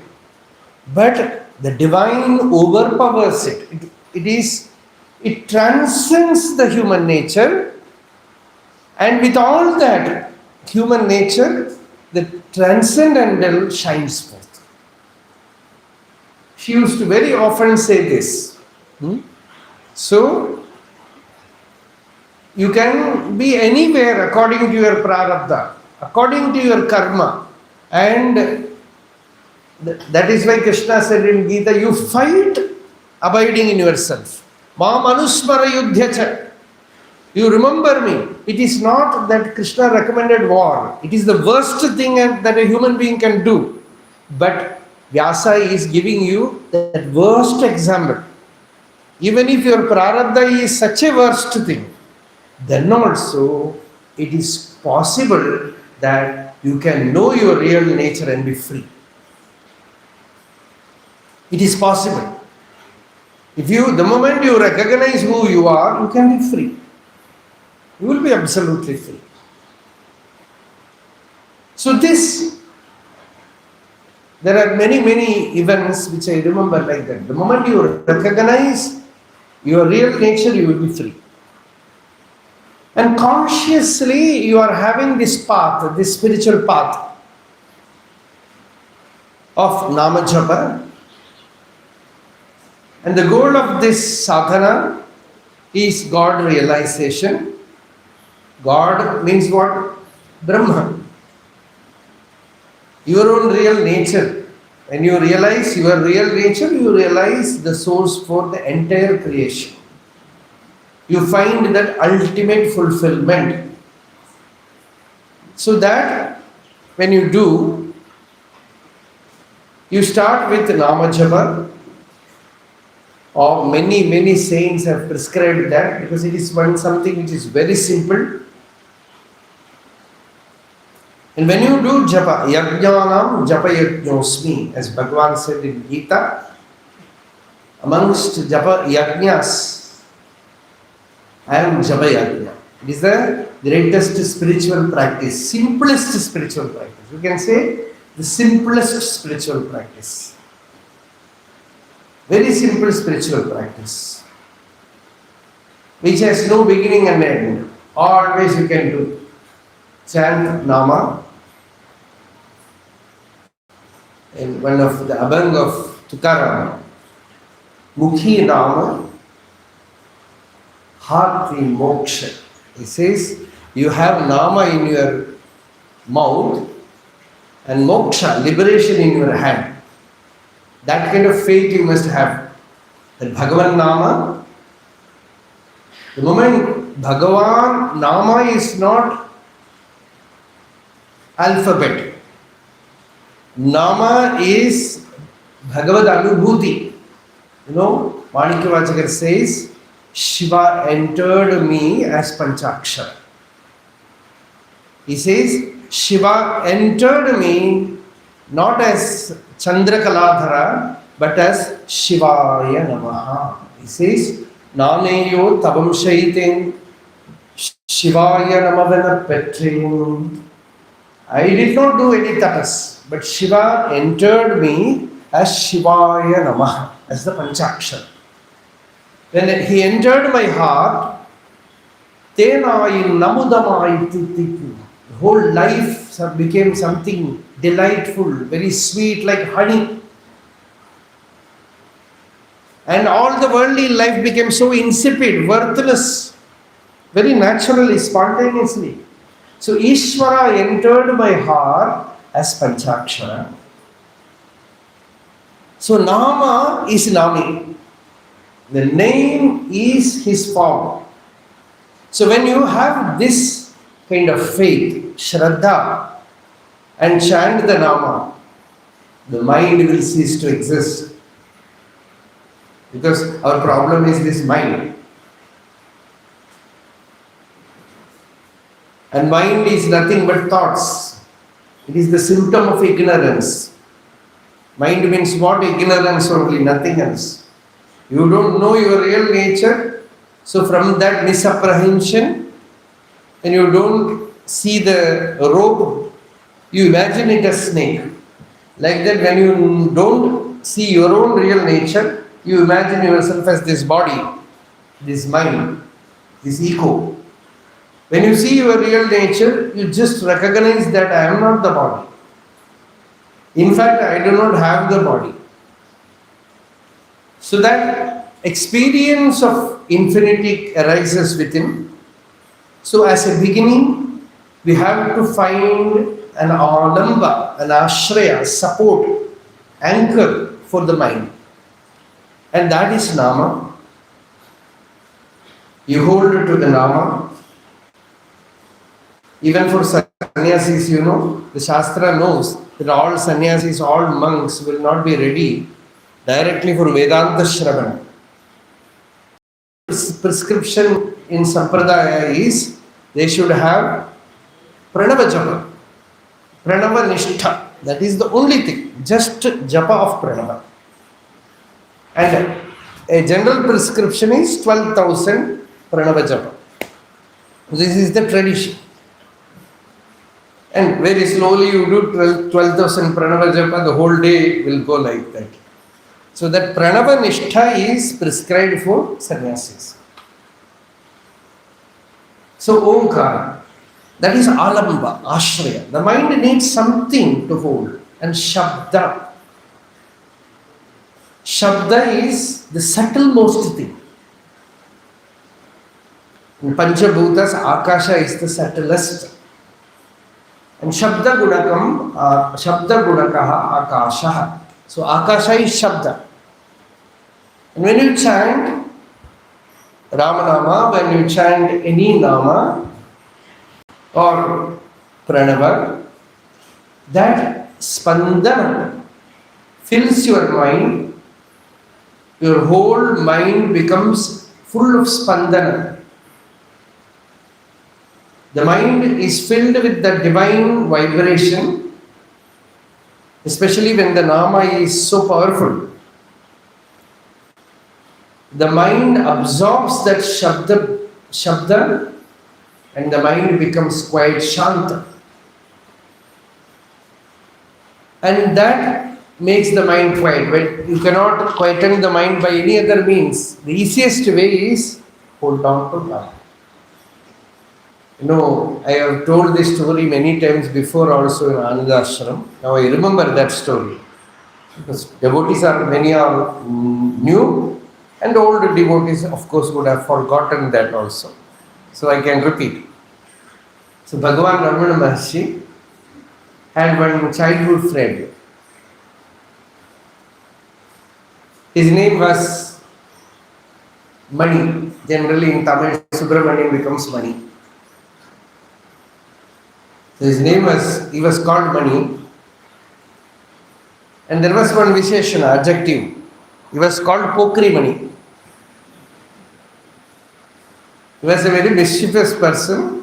but the divine overpowers it. It transcends the human nature, and with all that human nature, the transcendental shines forth. She used to very often say this. So, you can be anywhere according to your prarabdha, according to your karma. And That is why Krishna said in Gita, you fight abiding in yourself. Mam anusmara yudhyacha. You remember me. It is not that Krishna recommended war. It is the worst thing that a human being can do. But Vyasa is giving you that worst example. Even if your prarabdha is such a worst thing, then also it is possible that you can know your real nature and be free. It is possible. The moment you recognize who you are, you can be free. You will be absolutely free. So there are many events which I remember like that. The moment you recognize your real nature, you will be free. And consciously you are having this path, this spiritual path of Nama Japa. And the goal of this sadhana is God realization. God means what? Brahma. Your own real nature. When you realize your real nature, you realize the source for the entire creation. You find that ultimate fulfillment. So that when you do, you start with Nama Japa. Or many saints have prescribed that because it is something which is very simple. And when you do japa, yajnanam japa yajnosmi, as Bhagavan said in Gita, amongst japa yajnas, I am japa yajna. It is the greatest spiritual practice, simplest spiritual practice. You can say the simplest spiritual practice. Very simple spiritual practice, which has no beginning and end. Always you can do. Chant Nama. In one of the Abhang of Tukaram, Mukhi Nama, heart in moksha. He says, you have Nama in your mouth and moksha, liberation in your hand. That kind of faith you must have. That Bhagavan Nama, the moment Bhagavan Nama is not alphabet. Nama is Bhagavad Anubhuti. Manikya says, Shiva entered me as Panchakshara. He says, Shiva entered me not as Chandra Kaladhara, but as Shivaya Namaha. He says, Naneyo Tabam Shaitin Shivaya Namavana Petrin. I did not do any tapas, but Shiva entered me as Shivaya Namaha, as the Panchakshara. When he entered my heart, Tenai Namudamai Titiku. The whole life became something delightful, very sweet, like honey. And all the worldly life became so insipid, worthless, very naturally, spontaneously. So Ishvara entered my heart as Panchakshara. So Nama is Nami. The name is his form. So when you have this kind of faith, Shraddha, and chant the Nama, the mind will cease to exist. Because our problem is this mind. And mind is nothing but thoughts. It is the symptom of ignorance. Mind means what? Ignorance only, nothing else. You don't know your real nature. So from that misapprehension, and you don't see the rope, you imagine it as snake. Like that, when you don't see your own real nature, you imagine yourself as this body, this mind, this ego. When you see your real nature, you just recognize that I am not the body. In fact, I do not have the body. So that experience of infinity arises within. So as a beginning, we have to find an alamba, an ashraya, support. anchor for the mind. And that is Nama. You hold to the Nama. Even for sannyasis, the Shastra knows that all sannyasis, all monks will not be ready directly for Vedanta Shravan. Prescription in Sampradaya is they should have Pranava Japa, Pranava Nishtha. That is the only thing, just Japa of Pranava. And a general prescription is 12,000 Pranava Japa. This is the tradition. And very slowly you do 12,000 Pranava Japa, the whole day will go like that. So that Pranava Nishtha is prescribed for sannyasis. So Omkara, that is Alamba, Ashraya. The mind needs something to hold. And Shabda. Shabda is the subtlemost thing. In Panchabhutas, Akasha is the subtlest. And Shabda Gunakaha Akasha. So Akasha is Shabda. And when you chant Ramanama, when you chant any Nama or Pranava, that Spandana fills your mind, your whole mind becomes full of Spandana. The mind is filled with the divine vibration, especially when the Nama is so powerful. The mind absorbs that Shabda and the mind becomes quite Shanta. And that makes the mind quiet. But you cannot quieten the mind by any other means. The easiest way is hold on to Nama. I have told this story many times before also in Ananda Ashram. Now I remember that story. Because devotees many are new. And old devotees, of course, would have forgotten that also. So I can repeat. So Bhagavan Ramana Maharshi had one childhood friend. His name was Mani. Generally in Tamil, Subramaniam becomes Mani. So he was called Mani. And there was one Visheshana, adjective. He was called Pokri Mani. He was a very mischievous person,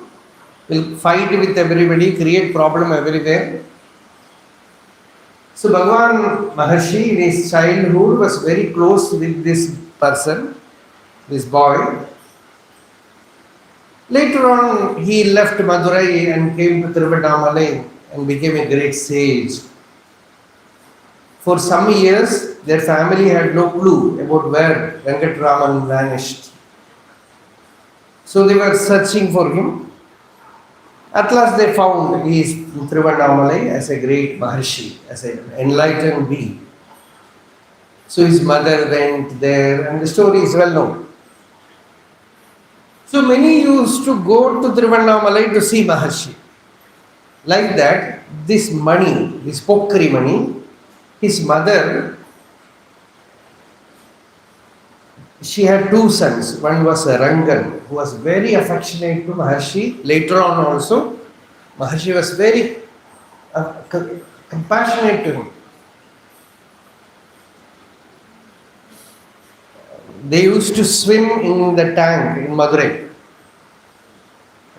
will fight with everybody, create problem everywhere. So Bhagavan Maharshi in his childhood was very close with this person, this boy. Later on he left Madurai and came to Tiruvannamalai and became a great sage. For some years their family had no clue about where Venkatraman vanished. So they were searching for him. At last they found he is in Tiruvannamalai as a great Maharshi, as an enlightened being. So his mother went there and the story is well known. So many used to go to Tiruvannamalai to see Maharshi. Like that, this Mani, this Pokri Mani, his mother, she had two sons. One was Rangan, who was very affectionate to Maharshi. Later on also, Maharshi was very compassionate to him. They used to swim in the tank in Madurai.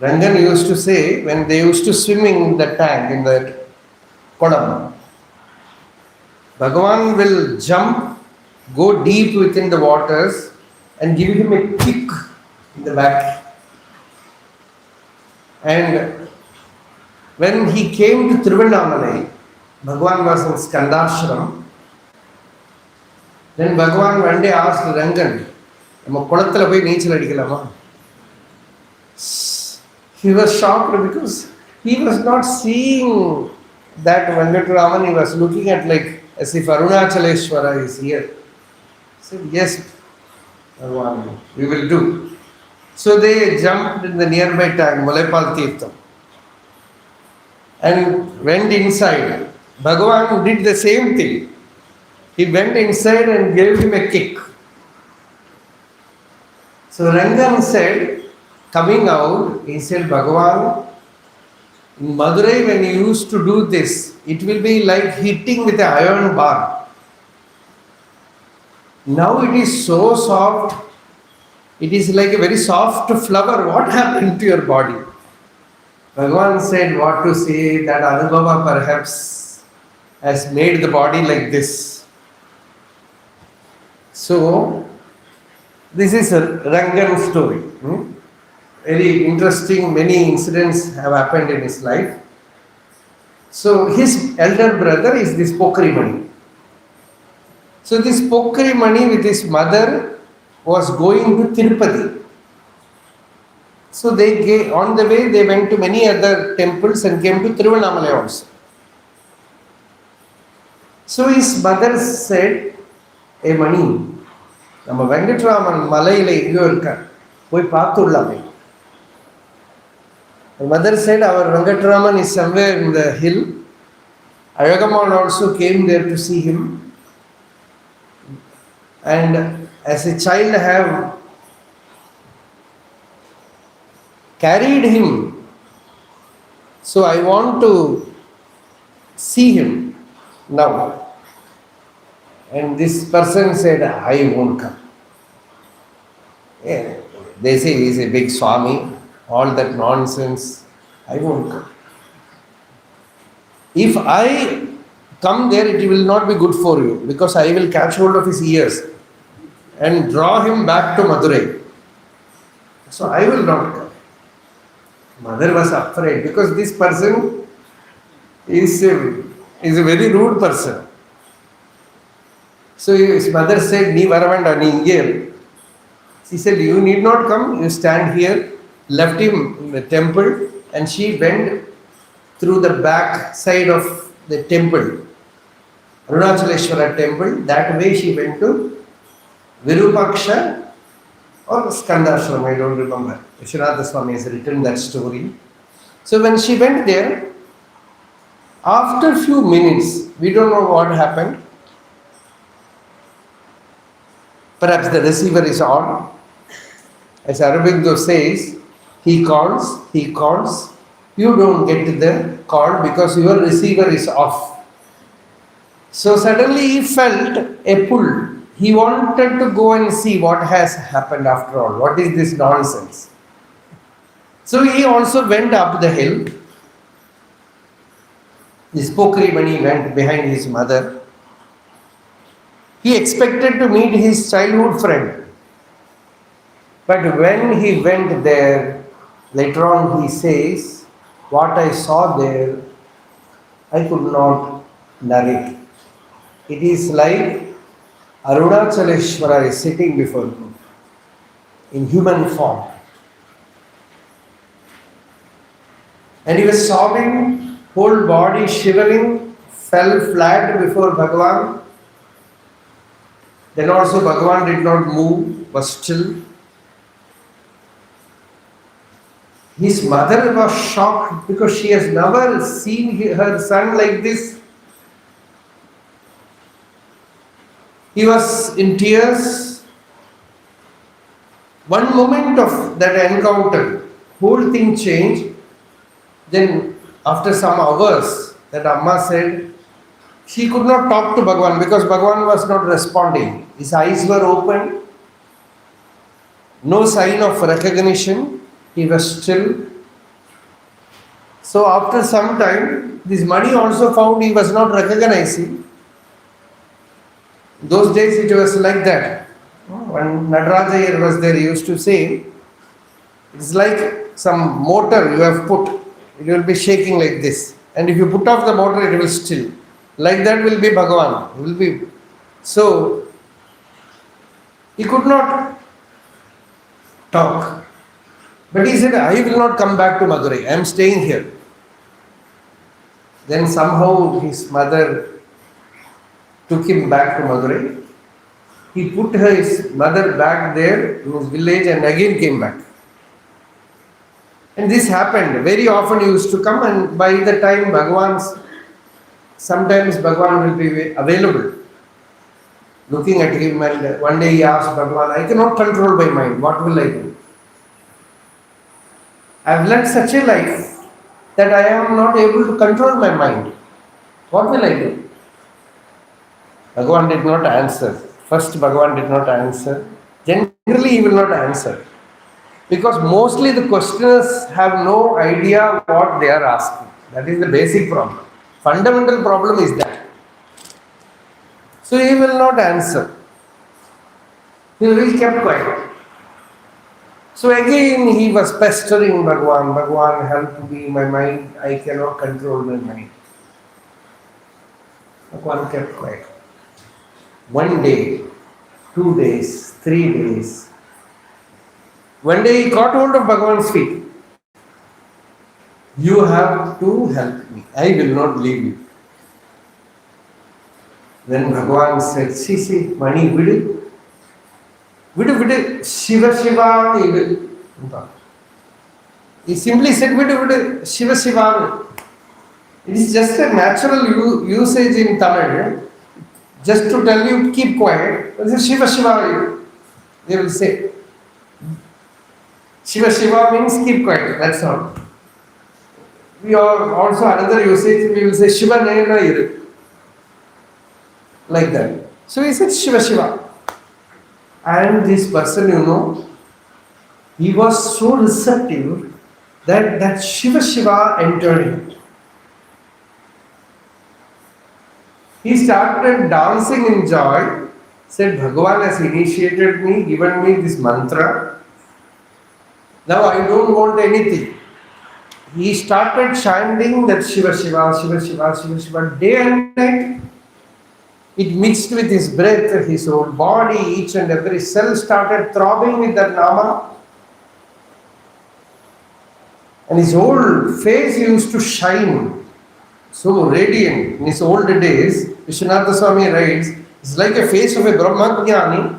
Rangan used to say, when they used to swim in the tank, in the Kodam, Bhagavan will jump, go deep within the waters and give him a kick in the back. And when he came to Tiruvannamalai, Bhagavan was in Skandashram. Then Bhagavan one day asked Rangan, he was shocked because he was not seeing that Venkatraman. He was looking at like as if Arunachaleshwara is here. He said, yes, Bhagavan, we will do. So they jumped in the nearby tank, Malaipal and went inside. Bhagavan did the same thing. He went inside and gave him a kick. So Rangan said, coming out, he said, Bhagavan, in Madurai when you used to do this, it will be like hitting with an iron bar. Now it is so soft, it is like a very soft flower. What happened to your body? Bhagavan said, what to say, that Anubhava perhaps has made the body like this. So, this is a Rangan story. Very interesting, many incidents have happened in his life. So, his elder brother is this Pokrimani. So, this Pokrimani with his mother was going to Tirupati. So on the way they went to many other temples and came to Tiruvannamalai also. So his mother said, "Hey Mani, நம்ம வெங்கட்ராமன் மலையில எங்கோ இருக்கார், போய் பார்த்துடலாமே." My mother said, "Our Venkatraman is somewhere in the hill." Azhagaman also came there to see him. And as a child I have carried him. So I want to see him now. And this person said, I won't come. Yeah, they say he is a big Swami, all that nonsense. I won't come. If I come there, it will not be good for you, because I will catch hold of his ears and draw him back to Madurai. So I will not come. Mother was afraid, because this person is a very rude person. So his mother said, "Nee varavanda, nee inge iru." She said, "You need not come, you stand here." Left him in the temple, and she went through the back side of the temple, Arunachaleshwara temple. That way she went to Virupaksha or Skandashram, I don't remember. Vishwanatha Swami has written that story. So when she went there, after few minutes, we don't know what happened. Perhaps the receiver is on. As Aurobindo says, he calls, you don't get the call because your receiver is off. So suddenly he felt a pull. He wanted to go and see what has happened after all. What is this nonsense? So he also went up the hill. This Pokrimani went behind his mother. He expected to meet his childhood friend. But when he went there, later on he says, what I saw there, I could not narrate. It is like Arunachaleshwara is sitting before me in human form. And he was sobbing, whole body shivering, fell flat before Bhagavan. Then also Bhagavan did not move, was still. His mother was shocked because she has never seen her son like this. He was in tears. One moment of that encounter, whole thing changed. Then after some hours, that Amma said, she could not talk to Bhagavan because Bhagavan was not responding. His eyes were open. No sign of recognition. He was still. So after some time, this Mani also found he was not recognizing. Those days it was like that. When Nadarajayar was there, he used to say, it's like some motor you have put, it will be shaking like this. And if you put off the motor, it will still. Like that will be Bhagavan. It will be. So, he could not talk. But he said, I will not come back to Madurai. I am staying here. Then somehow his mother took him back to Madurai. He put his mother back there in his village and again came back. And this happened. Very often he used to come, and by the time sometimes Bhagavan will be available. looking at him, and one day he asked Bhagavan, I cannot control my mind, what will I do? I have led such a life that I am not able to control my mind. What will I do? Bhagavan did not answer. First, Bhagavan did not answer. Generally, he will not answer. Because mostly the questioners have no idea what they are asking. That is the basic problem. Fundamental problem is that. So he will not answer. He will keep quiet. So again he was pestering Bhagavan, Bhagavan help me, my mind, I cannot control my mind. Bhagavan kept quiet. 1 day, 2 days, 3 days. One day he caught hold of Bhagavan's feet. You have to help me. I will not leave you. Then Bhagavan said, see, Mani, vidu, Shiva, Shiva. He simply said, vidu, Shiva, Shiva. It is just a natural usage in Tamil. Just to tell you, keep quiet. Shiva, Shiva. They will say. Shiva, Shiva means keep quiet. That's all. We are also another usage, we will say Shiva Nayana Iru. Like that. So he said Shiva, Shiva. And this person, he was so receptive that Shiva, Shiva entered him. He started dancing in joy, said Bhagavan has initiated me, given me this mantra. Now I don't want anything. He started chanting that Shiva, Shiva, Shiva, Shiva, Shiva, Shiva, day and night. It mixed with his breath, his whole body, each and every cell started throbbing with that Nama. And his whole face used to shine, so radiant. In his old days, Vishwanatha Swami writes, it's like a face of a Brahmajnani.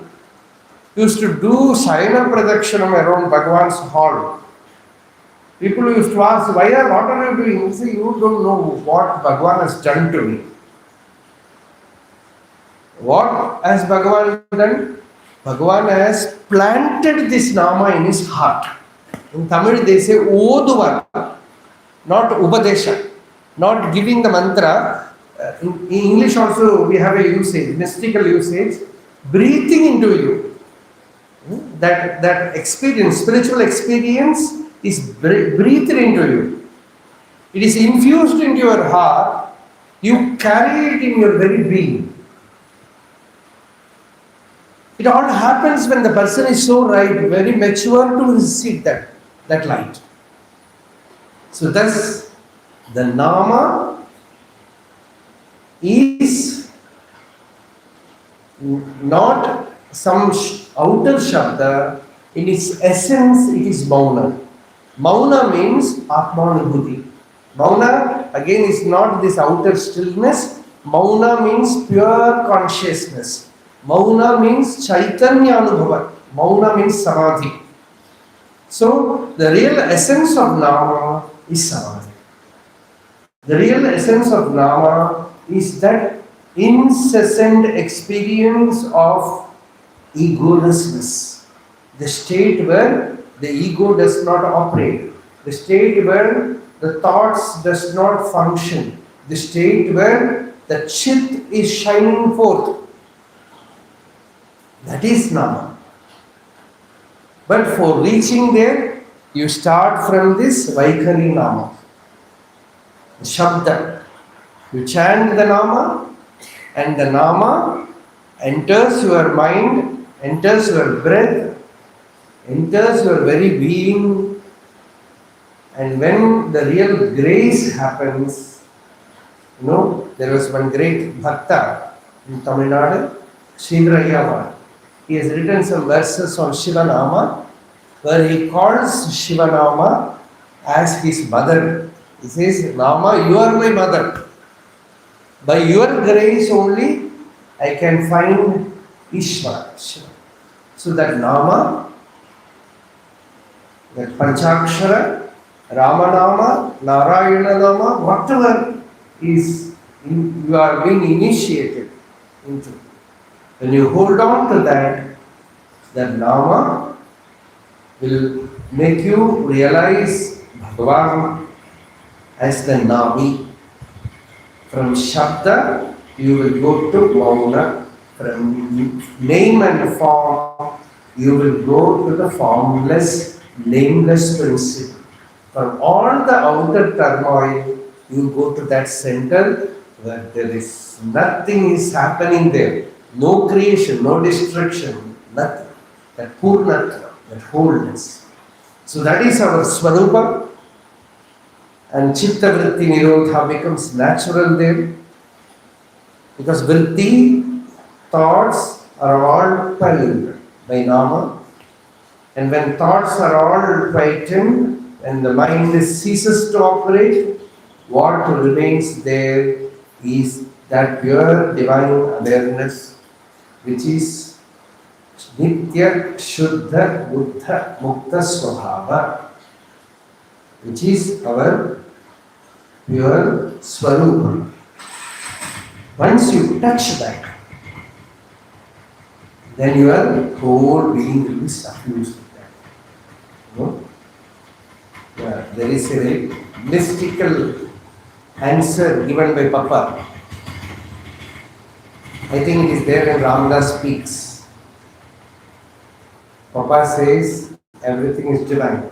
He used to do Shayana Pradakshanam around Bhagavan's hall. People used to ask, what are you doing? He said, you don't know what Bhagavan has done to me. What has Bhagavan done? Bhagavan has planted this Nama in his heart. In Tamil they say Oduvar, not Upadesha, not giving the mantra. In English also we have a usage, mystical usage, breathing into you. That experience, spiritual experience is breathed into you. It is infused into your heart. You carry it in your very being. It all happens when the person is so right, very mature to receive that light. So thus, the Nama is not some outer Shabda. In its essence, it is Mauna. Mauna means Atmanubhuti. Mauna again is not this outer stillness. Mauna means pure consciousness. Mauna means Chaitanya Anubhava. Mauna means Samadhi. So, the real essence of Nama is Samadhi. The real essence of Nama is that incessant experience of egolessness. The state where the ego does not operate. The state where the thoughts does not function. The state where the Chit is shining forth. That is Nama. But for reaching there, you start from this Vaikhari Nama. The Shabda. You chant the Nama, and the Nama enters your mind, enters your breath, enters your very being. And when the real grace happens, there was one great Bhakta in Tamil Nadu, Srindrayyavar. He has written some verses on Shivanama, where he calls Shivanama as his mother. He says, Nama, you are my mother. By your grace only, I can find Ishvara. So that Nama, that Panchakshara, Ramanama, Narayana Nama, whatever is you are being initiated into. When you hold on to that Nama will make you realize Bhagavan as the Nami. From Shabda, you will go to Mauna. From name and form, you will go to the formless, nameless principle. From all the outer turmoil, you go to that center where there is nothing is happening there. No creation, no destruction, nothing. That Purnatva, that wholeness. So that is our Swarupa, and Chitta Vritti Nirodha becomes natural there, because Vritti, thoughts are all quelled by Nama, and when thoughts are all quietened and the mind ceases to operate, what remains there is that pure divine awareness, which is Nitya Shuddha Buddha Mukta Swabhava, which is our pure Swarupa. Once you touch that, then your whole being will be suffused with that. You know? Yeah, there is a very mystical answer given by Papa. I think it is there when Ramdas speaks. Papa says everything is divine.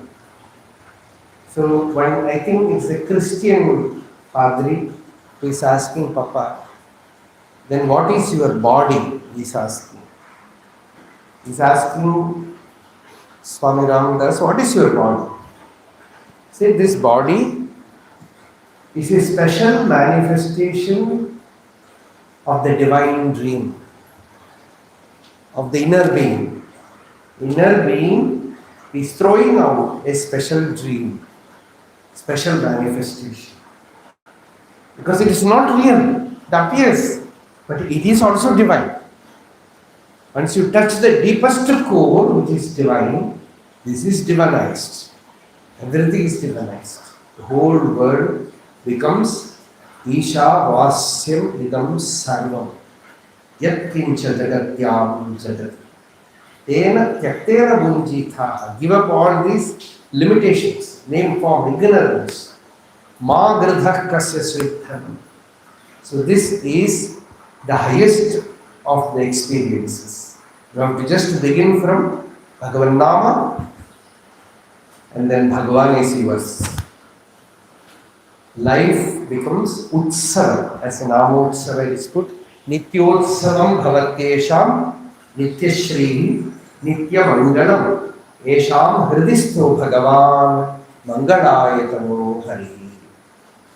So when I think it's a Christian Padri who is asking Papa, then what is your body? He is asking. He is asking Swami Ramdas, what is your body? See, this body is a special manifestation of the divine dream, of the inner being. Inner being is throwing out a special dream, special manifestation. Because it is not real, it appears, but it is also divine. Once you touch the deepest core, which is divine, this is divinized. Everything is divinized. The whole world becomes Isha Vasyam Idam Sarvam. Yat Kincha Jagatyam Jagat. Tena Tyaktera Bunjitha. Give up all these limitations, name, form, ignorance. Ma Gridhak Kasya Srithanam. So this is the highest of the experiences. You have to just begin from Bhagavan Nama, and then Bhagavan is yours. Life becomes Utsava, as a Nama Utsava is put. Nityotsavam Bhavatyesham Nityashri Nitya Mangalam Esham Hridisto Bhagavan Mangalayatano Hari.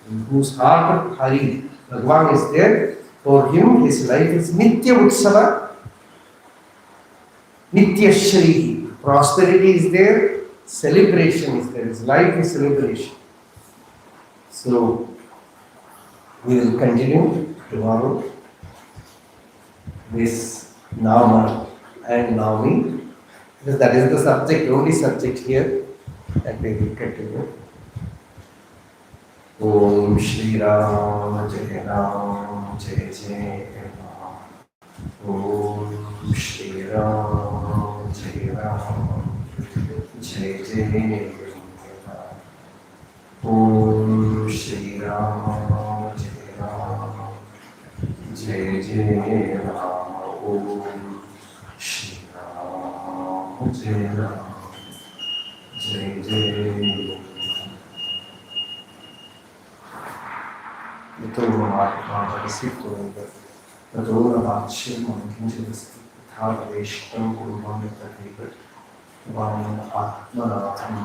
In whose heart Hari, Bhagavan is there. For him, his life is Nitya Utsava, Nitya Shri. Prosperity is there, celebration is there. His life is celebration. So, we will continue tomorrow this Nama and Nami, because that is the subject, only subject here, and we will continue. Om Shri Ram Jai Ram Jai Jai Ram. Om Shri Ram Jai Ram Jai Jai Ram. Om Shri Ram Jai Ram Jai Jai Ram. Om Shri Ram Jai Ram Jai Jai Ram. Ito mahapagpapalisito Nadura Bhatshim Mankinjasti Thaveshtam Gurvam Tatibat Vam Atmanatham.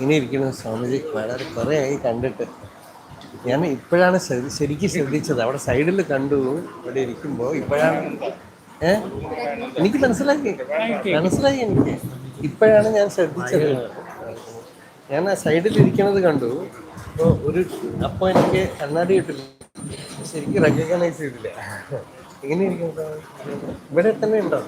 ഇങ്ങനെ ഇരിക്കുന്ന സ്വാമിജി വളരെ കുറേ ആയി കണ്ടിട്ട്. ഞാൻ ഇപ്പോഴാണ് ശരിക്കും ശ്രദ്ധിച്ചത്. അവിടെ സൈഡിൽ കണ്ടു, ഇവിടെ ഇരിക്കുമ്പോൾ ഇപ്പോഴാണ് എനിക്ക് മനസ്സിലായി എനിക്ക് ഇപ്പോഴാണ് ഞാൻ ശ്രദ്ധിച്ചത്. ഞാൻ ആ സൈഡിൽ ഇരിക്കുന്നത് കണ്ടു. അപ്പോൾ എനിക്ക് കണ്ണാടി കിട്ടില്ല, ശരിക്കും റെക്കഗ്നൈസ് ചെയ്തില്ല. എങ്ങനെ ഇരിക്കും? ഇവിടെ തന്നെ ഉണ്ടോ?